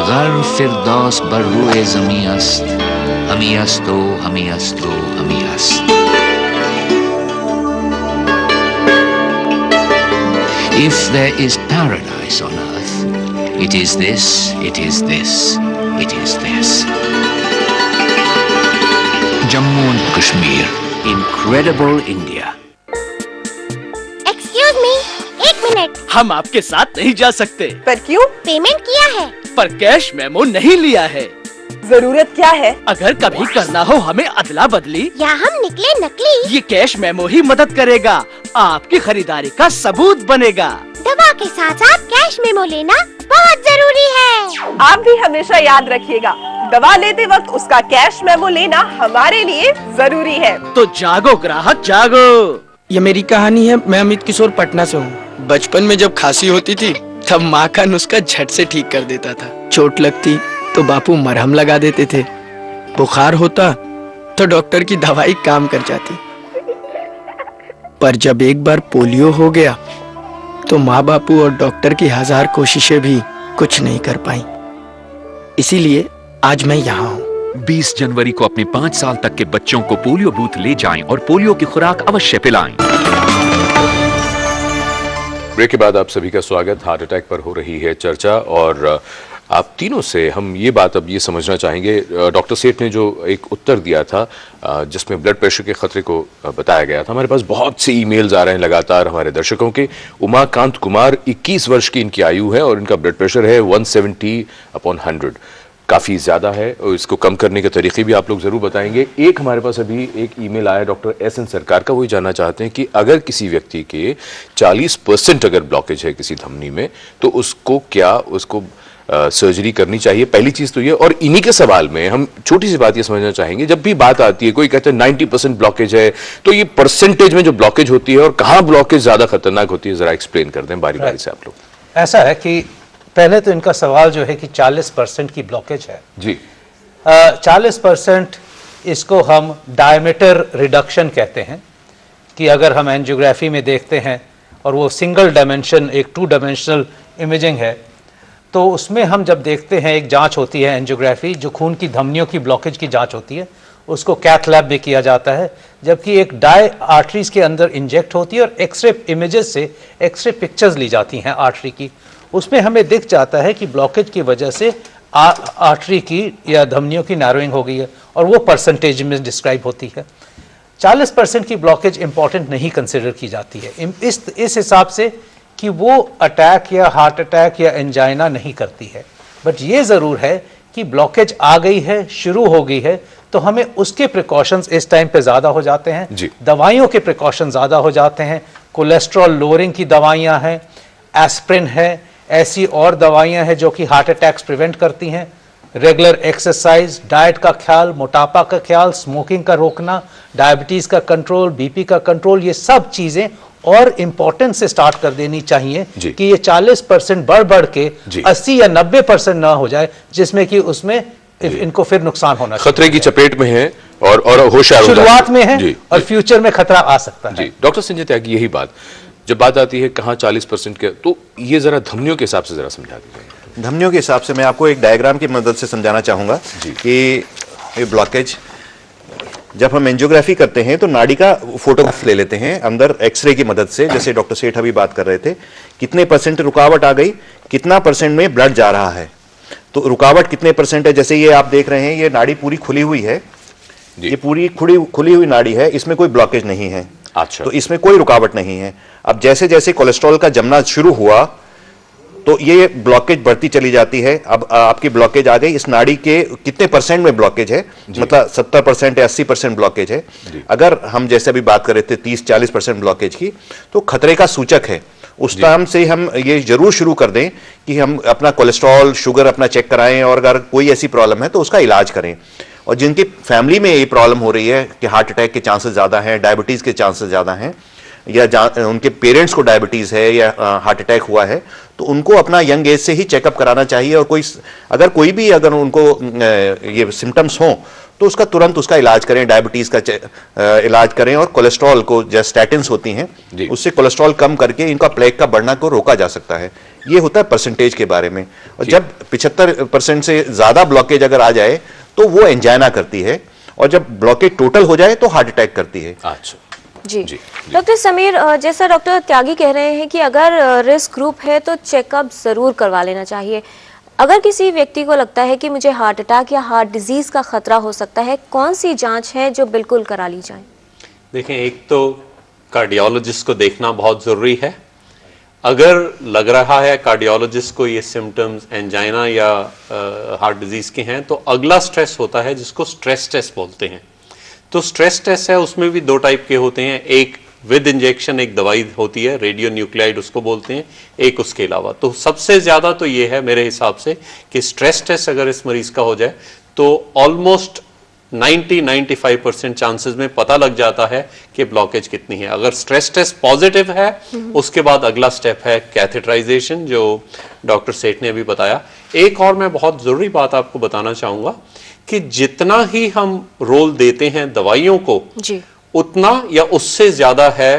Speaker 10: गर फिरदौस बर्रुए ज़मी अस्त, हमी अस्तो हमी अस्तो हमी अस्त। If there is paradise on earth, it is this, it is this, it is this. Jammu and Kashmir, incredible India.
Speaker 11: Excuse me, एक मिनट।
Speaker 12: हम आपके साथ नहीं जा सकते।
Speaker 11: पर क्यों? पेमेंट किया है,
Speaker 12: पर कैश मेमो नहीं लिया है।
Speaker 11: जरूरत क्या है?
Speaker 12: अगर कभी करना हो हमें अदला बदली
Speaker 11: या हम निकले नकली,
Speaker 12: ये कैश मेमो ही मदद करेगा, आपकी खरीदारी का सबूत बनेगा।
Speaker 11: दवा के साथ साथ कैश मेमो लेना बहुत जरूरी है।
Speaker 13: आप भी हमेशा याद रखिएगा, दवा लेते वक्त उसका कैश मेमो लेना हमारे लिए जरूरी है।
Speaker 12: तो जागो ग्राहक जागो। ये मेरी कहानी है। मैं अमित किशोर पटना से हूँ। बचपन में जब खांसी होती थी तब माँ का नुस्खा झट से ठीक कर देता था। चोट लगती तो बापू मरहम लगा देते थे, बुखार होता तो डॉक्टर की दवाई काम कर जाती। पर जब एक बार पोलियो हो गया तो माँ बापू और डॉक्टर की 1000 कोशिशें भी कुछ नहीं कर पाई। इसीलिए आज मैं यहाँ हूँ।
Speaker 14: 20 जनवरी को अपने 5 साल तक के बच्चों को पोलियो बूथ ले जाएं और पोलियो की खुराक अवश्य पिलाएं।
Speaker 1: ब्रेक के बाद आप सभी का स्वागत। हार्ट अटैक पर हो रही है चर्चा और आप तीनों से हम ये बात अब ये समझना चाहेंगे। डॉक्टर सेठ ने जो एक उत्तर दिया था जिसमें ब्लड प्रेशर के खतरे को बताया गया था, हमारे पास बहुत से ईमेल्स आ रहे हैं लगातार हमारे दर्शकों के। उमाकांत कुमार 21 वर्ष की इनकी आयु है और इनका ब्लड प्रेशर है 170/100, काफ़ी ज़्यादा है और इसको कम करने के तरीके भी आप लोग ज़रूर बताएंगे। एक हमारे पास अभी एक ईमेल आया डॉक्टर एस एन सरकार का, वही जानना चाहते हैं कि अगर किसी व्यक्ति के 40% अगर ब्लॉकेज है किसी धमनी में तो उसको क्या उसको सर्जरी करनी चाहिए? पहली चीज तो ये। और इन्हीं के सवाल में हम छोटी सी बात ये समझना चाहेंगे, जब भी बात आती है कोई कहता है 90% ब्लॉकेज है, तो ये परसेंटेज में जो ब्लॉकेज होती है और कहाँ ब्लॉकेज ज्यादा खतरनाक होती है, जरा एक्सप्लेन कर दें बारी बारी से आप लोग।
Speaker 4: ऐसा है कि पहले तो इनका सवाल जो है कि 40% की ब्लॉकेज है
Speaker 1: जी।
Speaker 4: 40% इसको हम डायमीटर रिडक्शन कहते हैं कि अगर हम एंजियोग्राफी में देखते हैं और वो सिंगल डायमेंशन एक 2 डायमेंशनल इमेजिंग है, तो उसमें हम जब देखते हैं एक जांच होती है एंजियोग्राफी, जो खून की धमनियों की ब्लॉकेज की जांच होती है, उसको कैथ लैब में किया जाता है, जबकि एक डाई आर्टरीज के अंदर इंजेक्ट होती है और एक्सरे इमेजेस से एक्सरे पिक्चर्स ली जाती हैं आर्टरी की। उसमें हमें दिख जाता है कि ब्लॉकेज की वजह से आर्टरी की या धमनियों की नैरोइंग हो गई है और वो परसेंटेज में डिस्क्राइब होती है। 40% की ब्लॉकेज इंपॉर्टेंट नहीं कंसिडर की जाती है इस हिसाब से कि वो अटैक या हार्ट अटैक या एंजाइना नहीं करती है। बट ये ज़रूर है कि ब्लॉकेज आ गई है, शुरू हो गई है, तो हमें उसके प्रिकॉशंस इस टाइम पे ज़्यादा हो जाते हैं। दवाइयों के प्रिकॉशन ज़्यादा हो जाते हैं। कोलेस्ट्रॉल लोअरिंग की दवाइयाँ हैं, एस्प्रिन है, ऐसी और दवाइयाँ हैं जो कि हार्ट अटैक्स प्रिवेंट करती हैं। रेगुलर एक्सरसाइज, डाइट का ख्याल, मोटापा का ख्याल, स्मोकिंग का रोकना, डायबिटीज़ का कंट्रोल, बीपी का कंट्रोल, ये सब चीज़ें और इम्पोर्टेंस से स्टार्ट कर देनी चाहिए कि ये 40% बढ़ के 80 या 90% ना हो जाए, जिसमें कि उसमें इनको फिर नुकसान होना चाहिए।
Speaker 1: खतरे की चपेट में है और होशियार
Speaker 4: शुरुआत में है और फ्यूचर में खतरा आ सकता है।
Speaker 1: डॉक्टर संजय त्यागी, यही बात जब बात आती है कहाँ 40% के, तो ये जरा धमनियों के हिसाब से जरा समझा दीजिए।
Speaker 5: धमनियों के हिसाब से मैं आपको एक डायग्राम की मदद से समझाना चाहूंगा कि ये ब्लॉकेज जब हम एंजियोग्राफी करते हैं तो नाड़ी का फोटोग्राफ ले लेते हैं अंदर एक्सरे की मदद से, जैसे डॉक्टर सेठ अभी बात कर रहे थे, कितने % रुकावट आ गई, कितना % में ब्लड जा रहा है। तो रुकावट कितने % है? जैसे ये आप देख रहे हैं, ये नाड़ी पूरी खुली हुई है, ये पूरी खुली हुई नाड़ी है, इसमें कोई ब्लॉकेज नहीं है।
Speaker 1: अच्छा।
Speaker 5: तो इसमें कोई रुकावट नहीं है। अब जैसे जैसे कोलेस्ट्रॉल का जमना शुरू हुआ तो ये ब्लॉकेज बढ़ती चली जाती है। अब आपकी ब्लॉकेज आ गई, इस नाड़ी के कितने % में ब्लॉकेज है, मतलब 70% या 80% ब्लॉकेज है। अगर हम जैसे अभी बात कर रहे थे 30-40% ब्लॉकेज की, तो खतरे का सूचक है। उस टाइम से हम ये जरूर शुरू कर दें कि हम अपना कोलेस्ट्रॉल, शुगर अपना चेक कराएं, और अगर कोई ऐसी प्रॉब्लम है तो उसका इलाज करें। और जिनकी फैमिली में ये प्रॉब्लम हो रही है कि हार्ट अटैक के चांसेस ज़्यादा हैं, डायबिटीज़ के चांसेस ज़्यादा हैं, या उनके पेरेंट्स को डायबिटीज़ है या हार्ट अटैक हुआ है, तो उनको अपना यंग एज से ही चेकअप कराना चाहिए। और अगर उनको ये सिम्टम्स हों तो उसका तुरंत उसका इलाज करें, डायबिटीज़ का इलाज करें। और कोलेस्ट्रॉल को, जो स्टैटिन्स होती हैं, उससे कोलेस्ट्रॉल कम करके इनका प्लेग का बढ़ना को रोका जा सकता है। ये होता है परसेंटेज के बारे में। और जब 75% से ज़्यादा ब्लॉकेज अगर आ जाए तो वो एंजाइना करती है, और जब ब्लॉकेज टोटल हो जाए तो हार्ट अटैक करती है।
Speaker 1: अच्छा
Speaker 2: जी, डॉक्टर समीर, जैसा डॉक्टर त्यागी कह रहे हैं कि अगर रिस्क ग्रुप है तो चेकअप जरूर करवा लेना चाहिए। अगर किसी व्यक्ति को लगता है कि मुझे हार्ट अटैक या हार्ट डिजीज का खतरा हो सकता है, कौन सी जांच है जो बिल्कुल करा ली जाए?
Speaker 6: देखें, एक तो कार्डियोलॉजिस्ट को देखना बहुत जरूरी है। अगर लग रहा है कार्डियोलॉजिस्ट को ये सिम्टम्स एंजाइना या हार्ट डिजीज के हैं, तो अगला स्ट्रेस होता है जिसको स्ट्रेस टेस्ट बोलते हैं। तो स्ट्रेस टेस्ट है, उसमें भी 2 टाइप के होते हैं। एक विद इंजेक्शन एक दवाई होती है, रेडियो न्यूक्लियाइड उसको बोलते हैं, एक उसके अलावा। तो सबसे ज्यादा तो ये है मेरे हिसाब से कि स्ट्रेस टेस्ट अगर इस मरीज का हो जाए तो ऑलमोस्ट 90-95% चांसेस में पता लग जाता है कि ब्लॉकेज कितनी है। अगर स्ट्रेस टेस्ट पॉजिटिव है, उसके बाद अगला स्टेप है कैथेटराइजेशन, जो डॉक्टर सेठ ने अभी बताया। एक और मैं बहुत जरूरी बात आपको बताना चाहूंगा कि जितना ही हम रोल देते हैं दवाइयों को
Speaker 2: जी,
Speaker 6: उतना या उससे ज्यादा है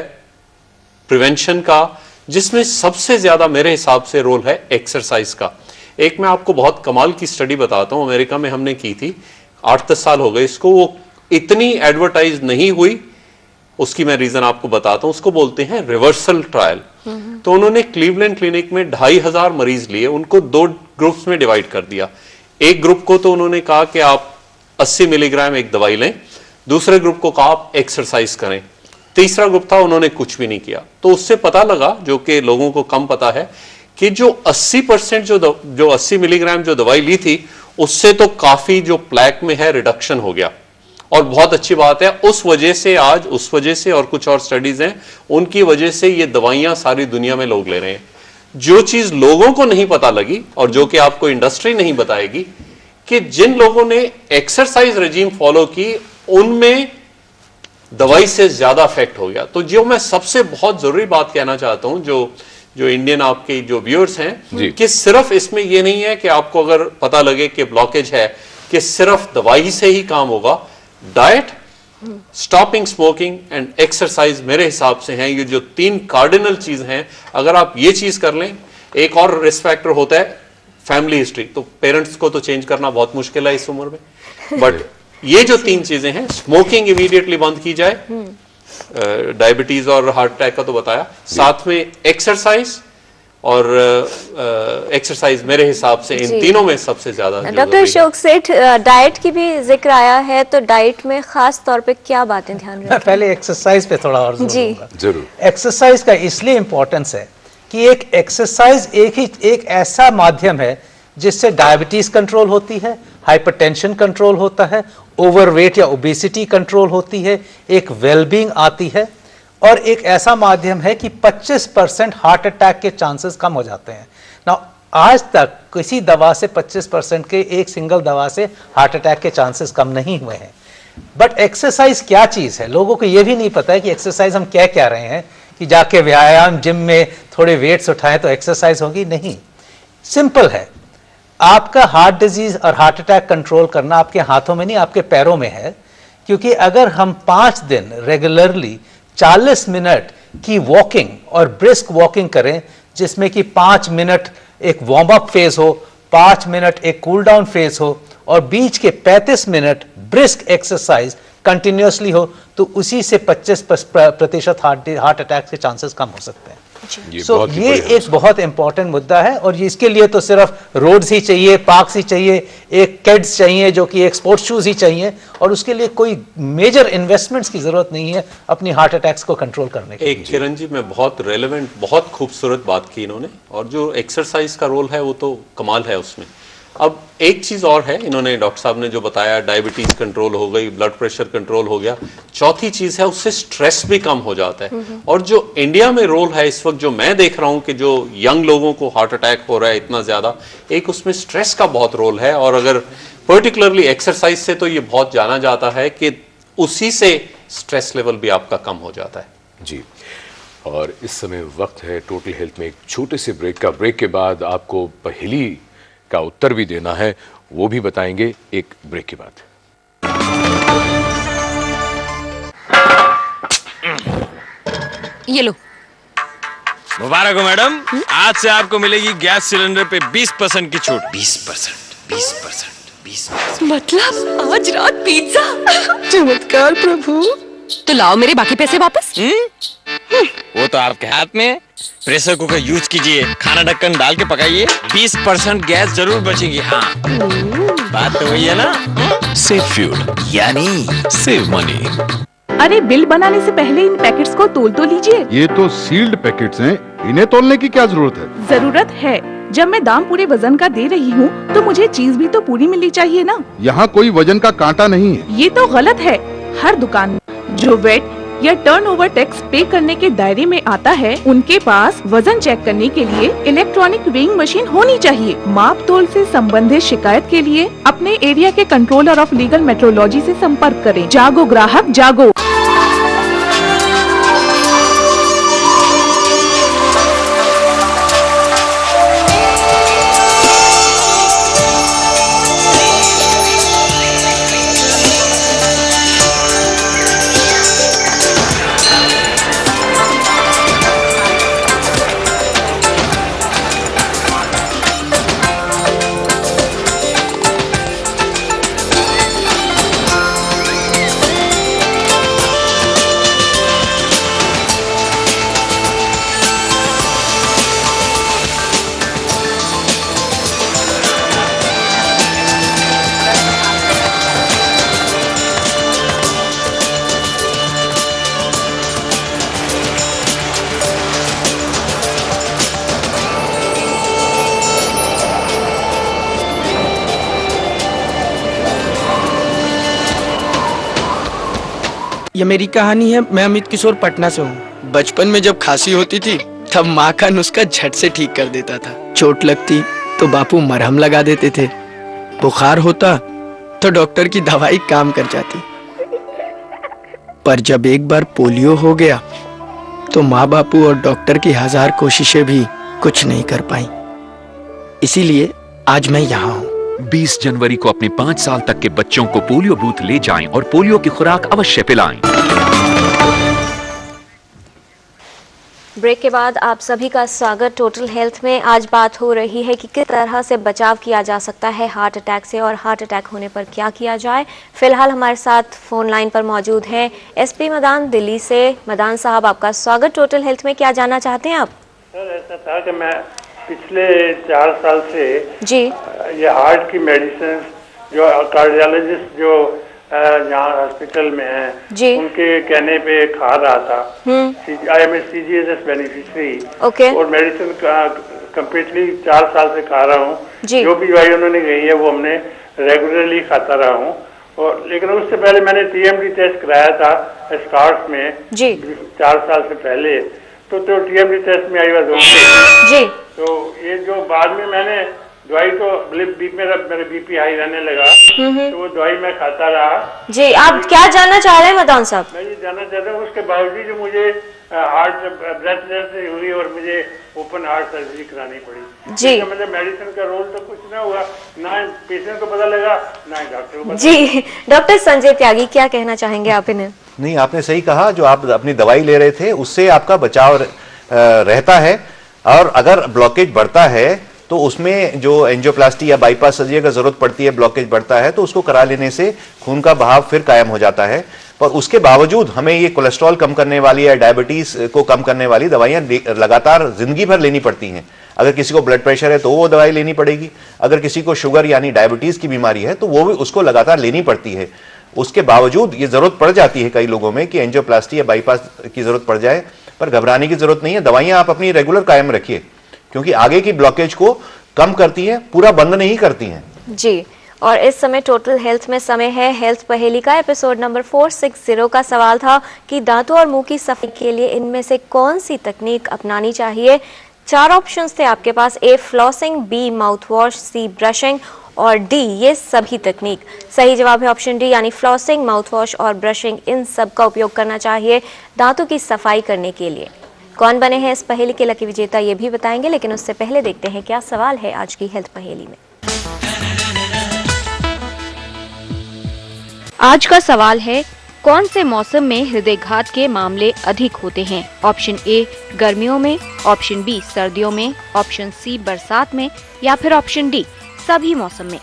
Speaker 6: प्रिवेंशन का, जिसमें सबसे ज्यादा मेरे हिसाब से रोल है एक्सरसाइज का। एक मैं आपको बहुत कमाल की स्टडी बताता हूं, अमेरिका में हमने की थी, 8-10 साल हो गए इसको, वो इतनी एडवर्टाइज नहीं हुई, उसकी मैं रीजन आपको बताता हूं। उसको बोलते हैं रिवर्सल ट्रायल। तो उन्होंने क्लीवलैंड क्लिनिक में 2500 मरीज लिए, उनको 2 ग्रुप्स में डिवाइड कर दिया। एक ग्रुप को तो उन्होंने कहा कि आप 80 मिलीग्राम एक दवाई लें, दूसरे ग्रुप को कहा आप एक्सरसाइज करें, तीसरा ग्रुप था उन्होंने कुछ भी नहीं किया। तो उससे पता लगा, जो कि लोगों को कम पता है, कि जो 80% जो 80 मिलीग्राम जो दवाई ली थी, उससे तो काफी जो प्लेक में है रिडक्शन हो गया। और बहुत अच्छी बात है, उस वजह से और कुछ और स्टडीज हैं, उनकी वजह से ये दवाइयां सारी दुनिया में लोग ले रहे हैं। जो चीज लोगों को नहीं पता लगी और जो कि आपको इंडस्ट्री नहीं बताएगी, कि जिन लोगों ने एक्सरसाइज रेजिम फॉलो की, उनमें दवाई से ज्यादा इफेक्ट हो गया। तो जो मैं सबसे बहुत जरूरी बात कहना चाहता हूं, जो इंडियन आपके जो व्यूअर्स हैं, कि सिर्फ इसमें यह नहीं है कि आपको अगर पता लगे कि ब्लॉकेज है कि सिर्फ दवाई से ही काम होगा। Diet, stopping smoking and exercise मेरे हिसाब से हैं ये जो 3 कार्डिनल चीज हैं। अगर आप ये चीज कर लें, एक और रिस्क फैक्टर होता है फैमिली हिस्ट्री। तो पेरेंट्स को तो चेंज करना बहुत मुश्किल है इस उम्र में, बट ये जो 3 चीजें हैं, स्मोकिंग इमीडिएटली बंद की जाए, डायबिटीज और हार्ट अटैक का तो बताया, साथ में एक्सरसाइज, और एक्सरसाइज मेरे हिसाब से इन तीनों में सबसे ज्यादा।
Speaker 2: डॉक्टर अशोक सेठ, डाइट की भी जिक्र आया है, तो डाइट में खास तौर पे क्या बातें ध्यान रखें?
Speaker 4: मैं पहले एक्सरसाइज पे थोड़ा और
Speaker 2: जी
Speaker 1: जरूर।
Speaker 4: एक्सरसाइज का इसलिए इंपॉर्टेंस है कि एक एक्सरसाइज एक ऐसा माध्यम है जिससे डायबिटीज कंट्रोल होती है, हाइपरटेंशन कंट्रोल होता है, ओवरवेट या ओबेसिटी कंट्रोल होती है, एक वेलबींग आती है, और एक ऐसा माध्यम है कि 25% हार्ट अटैक के चांसेस कम हो जाते हैं ना। आज तक किसी दवा से 25% के, एक सिंगल दवा से हार्ट अटैक के चांसेस कम नहीं हुए हैं। बट एक्सरसाइज क्या चीज है, लोगों को यह भी नहीं पता है कि एक्सरसाइज हम क्या क्या रहे हैं, कि जाके व्यायाम जिम में थोड़े वेट्स उठाएं तो एक्सरसाइज होगी, नहीं। सिंपल है, आपका हार्ट डिजीज और हार्ट अटैक कंट्रोल करना आपके हाथों में नहीं, आपके पैरों में है। क्योंकि अगर हम 5 दिन रेगुलरली 40 मिनट की वॉकिंग और ब्रिस्क वॉकिंग करें, जिसमें कि 5 मिनट एक वार्म अप फेज हो, 5 मिनट एक कूल डाउन फेज हो, और बीच के 35 मिनट ब्रिस्क एक्सरसाइज कंटिन्यूसली हो, तो उसी से 25% हार्ट अटैक के चांसेस कम हो सकते हैं। ये एक बहुत इंपॉर्टेंट मुद्दा है और इसके लिए तो सिर्फ रोड्स ही चाहिए, पार्क्स ही चाहिए, एक किड्स चाहिए जो कि एक स्पोर्ट्स शूज ही चाहिए, और उसके लिए कोई मेजर इन्वेस्टमेंट्स की जरूरत नहीं है अपनी हार्ट अटैक्स को कंट्रोल करने के लिए।
Speaker 6: एक किरण जी में बहुत रेलेवेंट, बहुत खूबसूरत बात की इन्होंने, और जो एक्सरसाइज का रोल है वो तो कमाल है उसमें। अब एक चीज और है, इन्होंने डॉक्टर साहब ने जो बताया, डायबिटीज कंट्रोल हो गई, ब्लड प्रेशर कंट्रोल हो गया, चौथी चीज है उससे स्ट्रेस भी कम हो जाता है। और जो इंडिया में रोल है इस वक्त जो मैं देख रहा हूं कि जो यंग लोगों को हार्ट अटैक हो रहा है इतना ज्यादा, एक उसमें स्ट्रेस का बहुत रोल है, और अगर पर्टिकुलरली एक्सरसाइज से तो ये बहुत जाना जाता है कि उसी से स्ट्रेस लेवल भी आपका कम हो जाता है।
Speaker 1: जी, और इस समय वक्त है टोटल हेल्थ में एक छोटे से ब्रेक का। ब्रेक के बाद आपको पहेली का उत्तर भी देना है, वो भी बताएंगे एक ब्रेक के बाद।
Speaker 15: ये लो।
Speaker 16: मुबारक हो मैडम, आज से आपको मिलेगी गैस सिलेंडर पे 20% की छूट। 20%।
Speaker 15: मतलब आज रात पिज्जा।
Speaker 12: चमत्कार प्रभु।
Speaker 15: तो लाओ मेरे बाकी पैसे वापस।
Speaker 16: वो तो आपके हाथ में। प्रेशर कुकर यूज कीजिए, खाना ढक्कन डाल के पकाइए, 20% गैस जरूर बचेगी। हाँ, बात तो वही है ना।
Speaker 14: सेव फ्यूल यानी सेव मनी।
Speaker 17: अरे बिल बनाने से पहले इन पैकेट्स को तोल तो लीजिए।
Speaker 18: ये तो सील्ड पैकेट्स हैं, इन्हें तोलने की क्या जरूरत है?
Speaker 17: जरूरत है, जब मैं दाम पूरे वजन का दे रही हूँ तो मुझे चीज भी तो पूरी मिलनी चाहिए ना।
Speaker 18: यहाँ कोई वजन का कांटा नहीं है।
Speaker 17: ये तो गलत है। हर दुकान जो वेट या टर्नओवर टैक्स पे करने के दायरे में आता है, उनके पास वजन चेक करने के लिए इलेक्ट्रॉनिक वेइंग मशीन होनी चाहिए। माप तोल से संबंधित शिकायत के लिए अपने एरिया के कंट्रोलर ऑफ लीगल मेट्रोलॉजी से संपर्क करें। जागो ग्राहक जागो।
Speaker 12: ये मेरी कहानी है। मैं अमित किशोर पटना से हूँ। बचपन में जब खांसी होती थी तब माँ का नुस्खा झट से ठीक कर देता था। चोट लगती तो बापू मरहम लगा देते थे। बुखार होता तो डॉक्टर की दवाई काम कर जाती। पर जब एक बार पोलियो हो गया तो माँ बापू और डॉक्टर की 1000 कोशिशें भी कुछ नहीं कर पाई। इसीलिए आज मैं यहाँ हूँ।
Speaker 14: 20 जनवरी को अपने 5 साल तक के बच्चों को पोलियो बूथ ले जाएं और पोलियो की खुराक अवश्य पिलाएं।
Speaker 2: ब्रेक के बाद आप सभी का स्वागत टोटल हेल्थ में। आज बात हो रही है कि किस तरह से बचाव किया जा सकता है हार्ट अटैक से, और हार्ट अटैक होने पर क्या किया जाए। फिलहाल हमारे साथ फोन लाइन पर मौजूद हैं एसपी मदान दिल्ली से। मदान साहब, आपका स्वागत टोटल हेल्थ में। क्या जानना चाहते हैं आप?
Speaker 7: सर, ऐसा था कि मैं पिछले 4 साल से
Speaker 2: जी
Speaker 7: ये हार्ट की मेडिसिन जो कार्डियोलॉजिस्ट जो यहाँ हॉस्पिटल में है उनके कहने पे खा रहा था। I am a CGHS beneficiary और मेडिसिन कम्प्लीटली 4 साल से खा रहा हूँ। जो भी दवाई उन्होंने कही है वो हमने रेगुलरली खाता रहा हूँ। और लेकिन उससे पहले मैंने TMT टेस्ट कराया था स्कॉट्स में 4 साल से पहले। तो TMT टेस्ट में आई वाज ओके। तो ये जो बाद में मैंने दवाई तो मेरा BP हाई रहने लगा, तो वो दवाई मैं खाता रहा।
Speaker 2: जी, आप क्या जानना चाह रहे हैं मदान साहब?
Speaker 7: मैं ये जानना चाहता हूँ उसके बावजूद जो मुझे हार्ट ब्रेथ हुई और मुझे ओपन हार्ट सर्जरी करानी पड़ी।
Speaker 2: जी,
Speaker 7: मतलब मेडिसिन का रोल तो कुछ ना हुआ, ना पेशेंट को पता लगा ना डॉक्टर को पता।
Speaker 2: जी, डॉक्टर संजय त्यागी, क्या कहना चाहेंगे आप इन्हें?
Speaker 5: नहीं, आपने सही कहा। जो आप अपनी दवाई ले रहे थे उससे आपका बचाव रहता है, और अगर ब्लॉकेज बढ़ता है तो उसमें जो एंजियोप्लास्टी या बाईपास सर्जरी अगर जरूरत पड़ती है, ब्लॉकेज बढ़ता है, तो उसको करा लेने से खून का बहाव फिर कायम हो जाता है। पर उसके बावजूद हमें ये कोलेस्ट्रॉल कम करने वाली या डायबिटीज को कम करने वाली दवाइयां लगातार जिंदगी भर लेनी पड़ती हैं। अगर किसी को ब्लड प्रेशर है तो वो दवाई लेनी पड़ेगी, अगर किसी को शुगर यानी डायबिटीज की बीमारी है तो वो भी उसको लगातार लेनी पड़ती है। उसके बावजूद ये जरूरत पड़ जाती है कई लोगों में कि एंजियोप्लास्टी या बाईपास की जरूरत पड़ जाए, पर घबराने की जरूरत नहीं है। दवाइयां आप अपनी रेगुलर कायम रखिए, क्योंकि आगे की ब्लॉकेज को कम करती हैं, पूरा बंद नहीं करती हैं।
Speaker 2: जी, और इस समय टोटल हेल्थ में समय है हेल्थ पहेली का। एपिसोड नंबर 460 का सवाल था कि दांतों और मुंह की सफाई के लिए इनमें से कौन सी तकनीक अपनानी चाहिए। 4 ऑप्शंस थे आपके पास, ए फ्लॉसिंग, बी माउथ वॉश, सी ब्रशिंग और डी ये सभी तकनीक। सही जवाब है ऑप्शन डी, यानी फ्लॉसिंग, माउथ वॉश और ब्रशिंग, इन सब का उपयोग करना चाहिए दांतों की सफाई करने के लिए। कौन बने हैं इस पहेली के लकी विजेता ये भी बताएंगे, लेकिन उससे पहले देखते हैं क्या सवाल है आज की हेल्थ पहेली में।
Speaker 3: आज का सवाल है, कौन से मौसम में हृदयघात के मामले अधिक होते हैं। ऑप्शन ए गर्मियों में, ऑप्शन बी सर्दियों में, ऑप्शन सी बरसात में या फिर ऑप्शन डी सभी मौसम में।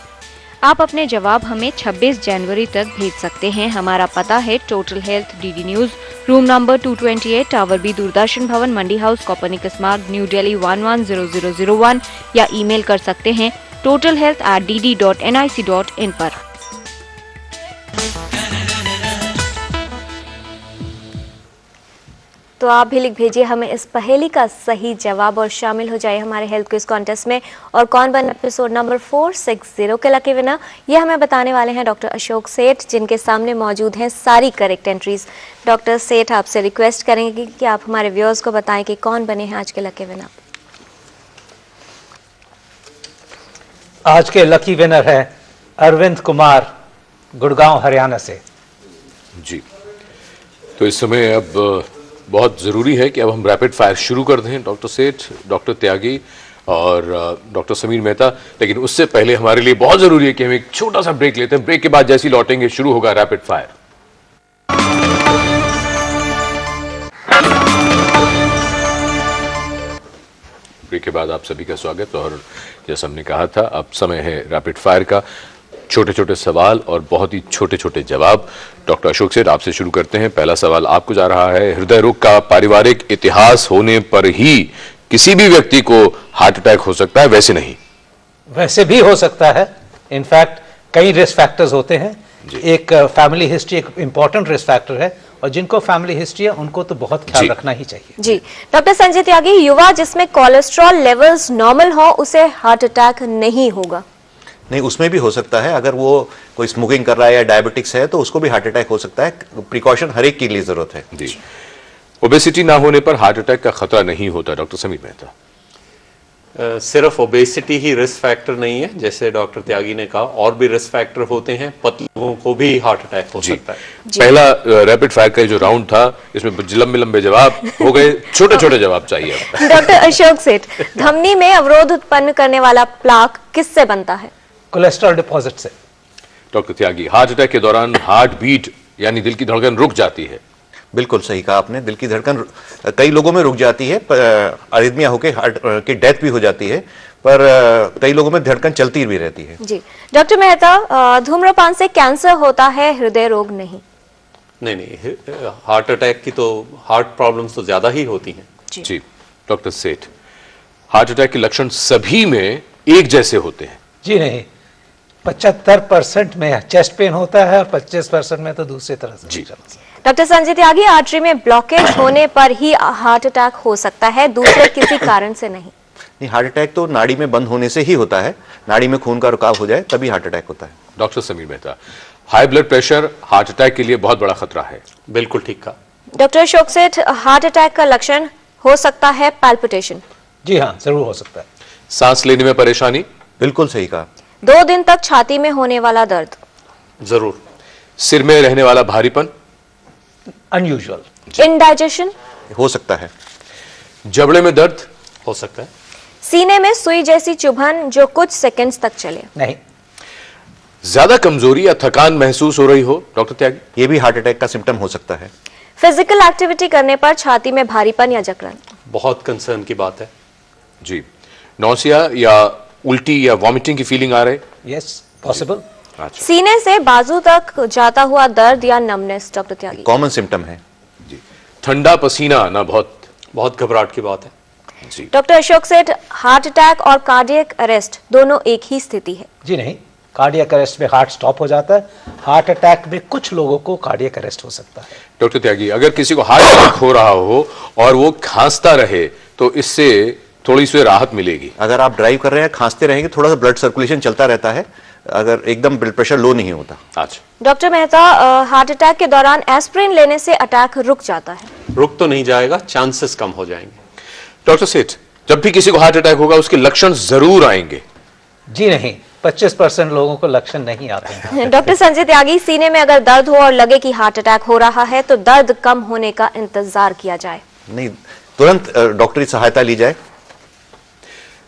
Speaker 3: आप अपने जवाब हमें 26 जनवरी तक भेज सकते हैं। हमारा पता है Total Health, DD News, room number 228, Tower B, Doordarshan Bhavan, Mandi House, Copernicus Marg, New Delhi 110001 या ईमेल कर सकते हैं totalhealth@dd.nic.in पर।
Speaker 2: तो आप भी लिख भेजिए हमें इस पहेली का सही जवाब और शामिल हो जाए हमारे हेल्थ क्विज कॉन्टेस्ट में। और कौन बन एपिसोड नंबर 460 के लकी विनर, ये हमें बताने वाले हैं डॉक्टर अशोक सेठ, जिनके सामने मौजूद हैं सारी करेक्ट एंट्रीज। डॉक्टर सेठ, आपसे रिक्वेस्ट करेंगे कि आप हमारे व्यूअर्स को बताएं कि कौन बने हैं आज के लकी विनर।
Speaker 4: आज के लकी विनर है अरविंद कुमार, गुड़गांव हरियाणा से।
Speaker 1: जी, तो इस समय अब बहुत ज़रूरी है कि अब हम रैपिड फायर शुरू कर दें, डॉक्टर सेठ, डॉक्टर त्यागी और डॉक्टर समीर मेहता। लेकिन उससे पहले हमारे लिए बहुत ज़रूरी है कि हम एक छोटा सा ब्रेक लेते हैं। ब्रेक के बाद जैसे ही लौटेंगे शुरू होगा रैपिड फायर। ब्रेक के बाद आप सभी का स्वागत। और जैसा हमने कहा था, अब समय है रैपिड फायर का। छोटे छोटे सवाल और बहुत ही छोटे छोटे जवाब। डॉक्टर अशोक सेठ, आपसे शुरू करते हैं। पहला सवाल आपको जा रहा है, हृदय रोग का पारिवारिक इतिहास होने पर ही किसी भी व्यक्ति को हार्ट अटैक हो सकता है? वैसे नहीं,
Speaker 4: वैसे भी हो सकता है। इनफैक्ट कई रिस्क फैक्टर्स होते हैं। एक फैमिली हिस्ट्री एक इंपॉर्टेंट रिस्क फैक्टर है, और जिनको फैमिली हिस्ट्री है उनको तो बहुत ख्याल रखना ही चाहिए।
Speaker 2: जी, डॉक्टर संजय त्यागी, युवा जिसमें कोलेस्ट्रॉल लेवल्स नॉर्मल हो उसे हार्ट अटैक नहीं होगा?
Speaker 5: नहीं, उसमें भी हो सकता है। अगर वो कोई स्मोकिंग कर रहा है या डायबिटिक्स है तो उसको भी हार्ट अटैक हो सकता है। प्रिकॉशन हर एक के लिए जरूरत है।
Speaker 1: जी, ओबेसिटी ना होने पर हार्ट अटैक का खतरा नहीं होता, डॉक्टर समीर मेहता?
Speaker 6: सिर्फ ओबेसिटी ही रिस्क फैक्टर नहीं है, जैसे डॉक्टर त्यागी ने कहा, और भी रिस्क फैक्टर होते हैं। पतले लोगों को भी हार्ट अटैक हो सकता है।
Speaker 1: पहला रैपिड फायर का जो राउंड था, इसमें लंबे लंबे जवाब हो गए, छोटे छोटे जवाब चाहिए।
Speaker 2: डॉक्टर अशोक सेठ, धमनी में अवरोध उत्पन्न करने वाला प्लाक किससे बनता है?
Speaker 4: कोलेस्ट्रॉल डिपॉजिट से।
Speaker 1: डॉक्टर त्यागी, हार्ट अटैक के दौरान हार्ट बीट यानी दिल की धड़कन रुक जाती है?
Speaker 5: बिल्कुल सही कहा आपने। दिल की धड़कन कई लोगों में रुक जाती है, अरिथमिया होकर हार्ट की डेथ भी हो जाती है, पर कई लोगों में धड़कन चलती भी रहती है।
Speaker 2: जी, डॉक्टर मेहता, धूम्रपान से कैंसर होता है, हृदय रोग नहीं?
Speaker 6: नहीं, हार्ट अटैक की तो हार्ट प्रॉब्लम्स तो ज्यादा ही होती हैं।
Speaker 1: जी, डॉक्टर सेठ, हार्ट अटैक के लक्षण सभी में एक जैसे होते हैं?
Speaker 4: जी नहीं, 75% में चेस्ट पेन होता है और 25% में तो दूसरी तरह से।
Speaker 1: जी,
Speaker 2: डॉक्टर संजय त्यागी, आर्टरी में ब्लॉकेज होने पर ही हार्ट अटैक हो सकता है, दूसरे किसी कारण से नहीं?
Speaker 5: नहीं, हार्ट अटैक तो नाड़ी में बंद होने से ही होता है। नाड़ी में खून का रुकाव हो जाए तभी हार्ट अटैक होता है।
Speaker 1: Doctor Sameer Mehta, high blood pressure heart attack के लिए बहुत बड़ा खतरा है?
Speaker 6: बिल्कुल ठीक कहा।
Speaker 2: डॉक्टर अशोक सेठ, हार्ट अटैक का लक्षण हो सकता है पैल्पिटेशन?
Speaker 4: जी हाँ, जरूर हो सकता है।
Speaker 1: सांस लेने में परेशानी?
Speaker 5: बिल्कुल सही कहा।
Speaker 2: 2 दिन तक छाती में होने वाला दर्द?
Speaker 6: जरूर।
Speaker 1: सिर में रहने वाला भारीपन?
Speaker 4: अनयूजुअल।
Speaker 2: इंडाइजेशन?
Speaker 5: हो सकता है।
Speaker 1: जबड़े में दर्द?
Speaker 6: हो सकता है।
Speaker 2: सीने में सुई जैसी चुभन जो कुछ सेकंड्स तक चले?
Speaker 4: नहीं।
Speaker 1: ज्यादा कमजोरी या थकान महसूस हो रही हो, डॉक्टर त्यागी?
Speaker 5: ये भी हार्ट अटैक का सिम्टम हो सकता है।
Speaker 2: फिजिकल एक्टिविटी करने पर छाती में भारीपन या जकड़न?
Speaker 6: बहुत कंसर्न की बात है।
Speaker 1: जी, नौसिया या उल्टी या वॉमिटिंग की फीलिंग आ रहे?
Speaker 4: Yes, possible.
Speaker 2: सीने से बाजू तक जाता हुआ दर्द या नमनेस, डॉक्टर त्यागी?
Speaker 5: कॉमन सिम्टम है
Speaker 1: जी। ठंडा पसीना आना
Speaker 6: बहुत घबराहट की बात है
Speaker 1: जी।
Speaker 2: डॉक्टर अशोक सेठ, हार्ट अटैक और कार्डियक अरेस्ट दोनों एक ही स्थिति है?
Speaker 4: जी नहीं, कार्डियक अरेस्ट में हार्ट स्टॉप हो जाता है, हार्ट अटैक में कुछ लोगों को कार्डियक अरेस्ट हो सकता है।
Speaker 1: डॉक्टर त्यागी, अगर किसी को हार्ट अटैक हो रहा हो और वो खांसता रहे तो इससे थोड़ी सी राहत मिलेगी?
Speaker 5: अगर आप ड्राइव कर रहे हैं, खांसते रहेंगे, थोड़ा सा ब्लड सर्कुलेशन चलता रहता है, अगर एकदम ब्लड प्रेशर लो नहीं होता।
Speaker 1: अच्छा
Speaker 2: डॉक्टर मेहता, हार्ट अटैक के दौरान एस्प्रिन लेने से अटैक रुक जाता है?
Speaker 6: रुक तो नहीं जाएगा, चांसेस कम हो जाएंगे।
Speaker 1: डॉक्टर सेठ, जब भी किसी को हार्ट अटैक होगा उसके लक्षण जरूर आएंगे?
Speaker 4: जी नहीं, 25% लोगों को लक्षण नहीं आते हैं।
Speaker 2: डॉक्टर संजय त्यागी, सीने में अगर दर्द हो और लगे कि हार्ट अटैक हो रहा है तो दर्द कम होने का इंतजार किया जाए?
Speaker 5: नहीं, तुरंत डॉक्टरी सहायता ली जाए।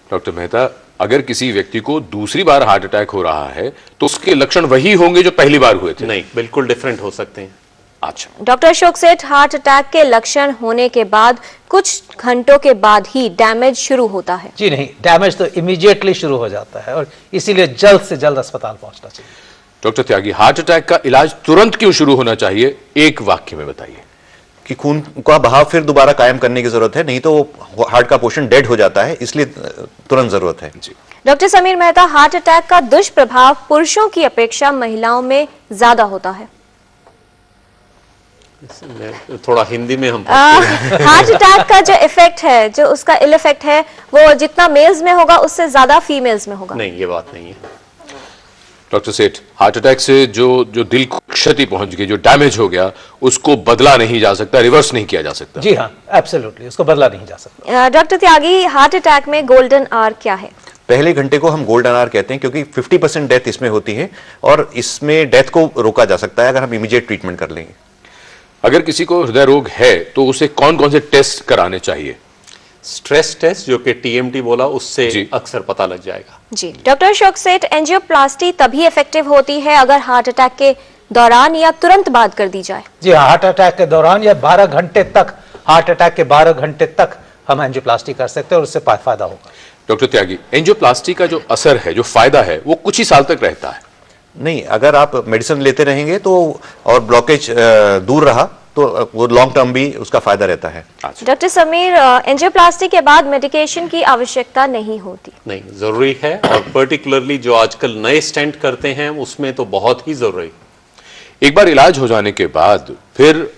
Speaker 1: डॉक्टर मेहता, अगर किसी व्यक्ति को दूसरी बार हार्ट अटैक हो रहा है तो उसके लक्षण वही होंगे जो पहली बार हुए थे?
Speaker 6: नहीं, बिल्कुल डिफरेंट हो सकते हैं।
Speaker 1: अच्छा
Speaker 2: डॉक्टर अशोक सेठ, हार्ट अटैक के लक्षण होने के बाद कुछ घंटों के बाद ही डैमेज शुरू होता है?
Speaker 4: जी नहीं, डैमेज तो इमीडिएटली शुरू हो जाता है और इसीलिए जल्द से जल्द अस्पताल पहुंचना चाहिए।
Speaker 1: डॉक्टर त्यागी, हार्ट अटैक का इलाज तुरंत क्यों शुरू होना चाहिए, एक वाक्य में बताइए।
Speaker 5: कि खून का बहाव फिर दोबारा कायम करने की जरूरत है, नहीं तो हार्ट का पोर्शन डेड हो जाता है, इसलिए तुरंत जरूरत है।
Speaker 1: जी।
Speaker 2: Doctor Sameer Mehta, heart attack का दुष्प्रभाव पुरुषों की अपेक्षा महिलाओं में ज्यादा होता है?
Speaker 6: थोड़ा हिंदी में हम
Speaker 2: हार्ट अटैक का जो इफेक्ट है, जो उसका इल इफेक्ट है, वो जितना मेल्स में होगा उससे ज्यादा फीमेल्स में होगा?
Speaker 6: नहीं, ये बात नहीं है।
Speaker 1: डॉक्टर सेठ, हार्ट अटैक से जो दिल को क्षति पहुंच गई, जो डैमेज हो गया, उसको बदला नहीं जा सकता, रिवर्स नहीं किया जा सकता?
Speaker 4: जी हाँ, एब्सोल्युटली, उसको बदला नहीं जा सकता।
Speaker 2: डॉक्टर त्यागी, हार्ट अटैक में गोल्डन आवर क्या है?
Speaker 5: पहले घंटे को हम गोल्डन आवर कहते हैं, क्योंकि 50% डेथ इसमें होती है और इसमें डेथ को रोका जा सकता है अगर हम इमीडिएट ट्रीटमेंट कर लेंगे।
Speaker 1: अगर किसी को हृदय रोग है तो उसे कौन कौन से टेस्ट कराने चाहिए?
Speaker 6: स्ट्रेस टेस्ट, जो कि टीएमटी बोला, उससे अक्सर पता लग जाएगा।
Speaker 2: जी। डॉक्टर अशोक सेठ, एंजियोप्लास्टी तभी इफेक्टिव होती है अगर हार्ट अटैक के दौरान या तुरंत बाद कर दी जाए?
Speaker 4: जी, हार्ट अटैक के दौरान या 12 घंटे तक, हार्ट अटैक के 12 घंटे तक हम एंजियोप्लास्टी कर सकते हैं और उससे फायदा होगा।
Speaker 1: डॉक्टर त्यागी, एंजियोप्लास्टी का जो असर है, जो फायदा है, वो कुछ ही साल तक रहता है?
Speaker 5: नहीं, अगर आप मेडिसिन लेते रहेंगे तो और ब्लॉकेज दूर रहा तो वो लॉन्ग टर्म भी उसका फायदा रहता है।
Speaker 2: डॉक्टर समीर, एंजियोप्लास्टी के बाद मेडिकेशन की आवश्यकता नहीं होती?
Speaker 6: नहीं, जरूरी है, और पर्टिकुलरली जो आजकल नए स्टेंट करते हैं उसमें तो बहुत ही जरूरी।
Speaker 1: एक बार इलाज हो जाने के बाद फिर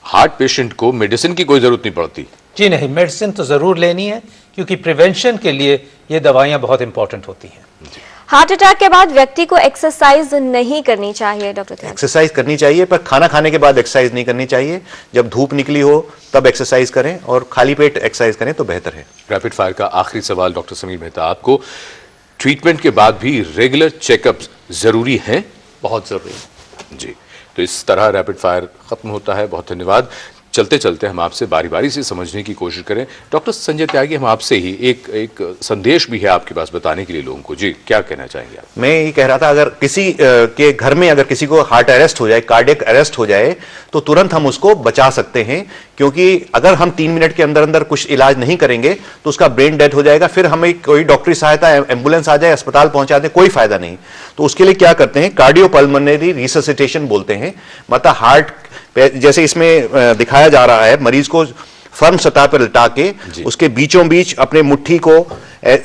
Speaker 1: हार्ट पेशेंट को मेडिसिन की कोई जरूरत नहीं पड़ती?
Speaker 4: जी नहीं, मेडिसिन तो जरूर लेनी है, क्योंकि प्रिवेंशन के लिए ये दवाइयां बहुत इंपॉर्टेंट होती हैं।
Speaker 2: हार्ट अटैक के बाद व्यक्ति को एक्सरसाइज नहीं करनी चाहिए? डॉक्टर,
Speaker 5: एक्सरसाइज करनी चाहिए, पर खाना खाने के बाद एक्सरसाइज नहीं करनी चाहिए। जब धूप निकली हो तब एक्सरसाइज करें और खाली पेट एक्सरसाइज करें तो बेहतर है।
Speaker 1: रैपिड फायर का आखिरी सवाल डॉक्टर समीर मेहता, आपको ट्रीटमेंट के बाद भी रेगुलर चेकअप्स जरूरी हैं?
Speaker 6: बहुत जरूरी।
Speaker 1: जी, तो इस तरह रैपिड फायर खत्म होता है। बहुत धन्यवाद। चलते चलते हम आपसे बारी बारी से समझने की कोशिश करें। डॉक्टर संजय त्यागी, हम आपसे ही एक संदेश भी है आपके पास बताने के लिए लोगों को। जी, क्या कहना चाहेंगे आप?
Speaker 5: मैं ये कह रहा था, अगर किसी के घर में अगर किसी को हार्ट अरेस्ट हो जाए, कार्डियक अरेस्ट हो जाए, तो तुरंत हम उसको बचा सकते हैं, क्योंकि अगर हम 3 मिनट के अंदर अंदर कुछ इलाज नहीं करेंगे तो उसका ब्रेन डेड हो जाएगा। फिर हमें कोई डॉक्टरी सहायता, एम्बुलेंस आ जाए, अस्पताल पहुंचा दे, कोई फायदा नहीं। तो उसके लिए क्या करते हैं, कार्डियोपल्मोनरी रिससिटेशन बोलते हैं। मतलब हार्ट, जैसे इसमें दिखाया जा रहा है, मरीज को फर्म सतह पर लिटा के उसके बीचों बीच अपने मुट्ठी को,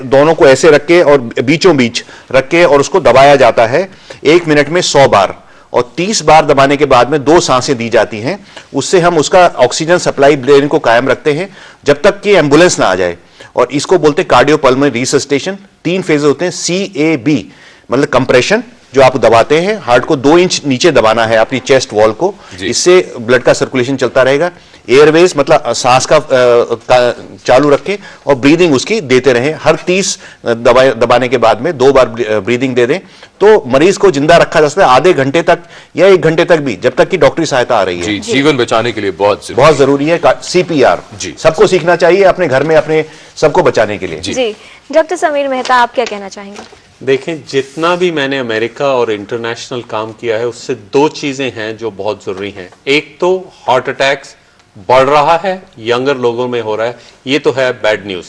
Speaker 5: दोनों को ऐसे रख के और बीचों बीच रख के और उसको दबाया जाता है 1 मिनट में 100 बार, और 30 बार दबाने के बाद में 2 सांसें दी जाती हैं। उससे हम उसका ऑक्सीजन सप्लाई ब्रेन को कायम रखते हैं जब तक कि एम्बुलेंस ना आ जाए। और इसको बोलते हैं कार्डियोपल्मोनरी रिससिटेशन। 3 फेज होते हैं, CAB मतलब कंप्रेशन, जो आप दबाते हैं, हार्ट को 2 इंच नीचे दबाना है अपनी चेस्ट वॉल को, इससे ब्लड का सर्कुलेशन चलता रहेगा। एयरवेज मतलब सांस का चालू रखें और ब्रीदिंग उसकी देते रहें। हर 30 दबाने के बाद में 2 बार ब्रीदिंग दे दें तो मरीज को जिंदा रखा जा सकता है आधे घंटे तक या 1 घंटे तक भी, जब तक कि डॉक्टरी सहायता आ रही है।
Speaker 1: जी, जीवन बचाने के लिए बहुत
Speaker 5: जरूरी है। CPR सबको सीखना चाहिए अपने घर में, अपने सबको बचाने के लिए।
Speaker 2: जी, डॉक्टर समीर मेहता, आप क्या कहना चाहेंगे?
Speaker 6: देखें, जितना भी मैंने अमेरिका और इंटरनेशनल काम किया है, उससे 2 चीजें हैं जो बहुत जरूरी हैं। एक तो हार्ट अटैक्स बढ़ रहा है, यंगर लोगों में हो रहा है, ये तो है बैड न्यूज।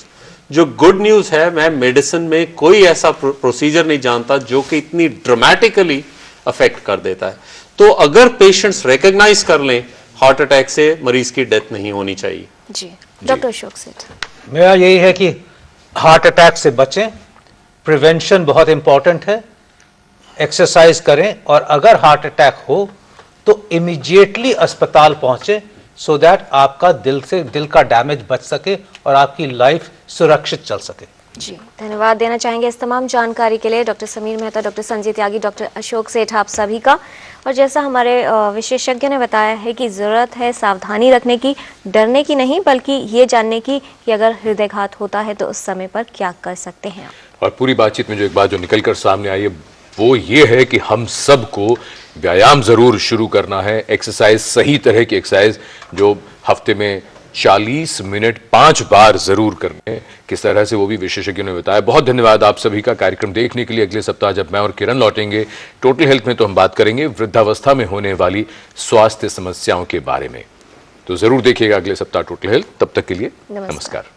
Speaker 6: जो गुड न्यूज है, मैं मेडिसिन में कोई ऐसा प्रोसीजर नहीं जानता जो कि इतनी ड्रामेटिकली अफेक्ट कर देता है। तो अगर पेशेंट्स रिकॉग्नाइज कर लें, हार्ट अटैक से मरीज की डेथ नहीं होनी चाहिए।
Speaker 2: जी डॉक्टर अशोक सेठ,
Speaker 4: मेरा यही है कि हार्ट अटैक से बचें, प्रिवेंशन बहुत इंपॉर्टेंट है, एक्सरसाइज करें, और अगर हार्ट अटैक हो तो इमीडिएटली अस्पताल पहुंचे सो दैट आपका दिल का डैमेज बच सके और आपकी लाइफ सुरक्षित चल सके।
Speaker 2: जी धन्यवाद देना चाहेंगे इस तमाम जानकारी के लिए डॉक्टर समीर मेहता, डॉक्टर संजय त्यागी, डॉक्टर अशोक सेठ, आप सभी का। और जैसा हमारे विशेषज्ञ ने बताया है कि ज़रूरत है सावधानी रखने की, डरने की नहीं, बल्कि ये जानने की कि अगर हृदयघात होता है तो उस समय पर क्या कर सकते हैं।
Speaker 1: और पूरी बातचीत में जो एक बात जो निकल कर सामने आई है वो ये है कि हम सबको व्यायाम जरूर शुरू करना है, एक्सरसाइज, सही तरह की एक्सरसाइज जो हफ्ते में 40 मिनट 5 बार जरूर करने, किस तरह से वो भी विशेषज्ञों ने बताया। बहुत धन्यवाद आप सभी का कार्यक्रम देखने के लिए। अगले सप्ताह जब मैं और किरण लौटेंगे टोटल हेल्थ में, तो हम बात करेंगे वृद्धावस्था में होने वाली स्वास्थ्य समस्याओं के बारे में। तो जरूर देखिएगा अगले सप्ताह टोटल हेल्थ। तब तक के लिए नमस्कार।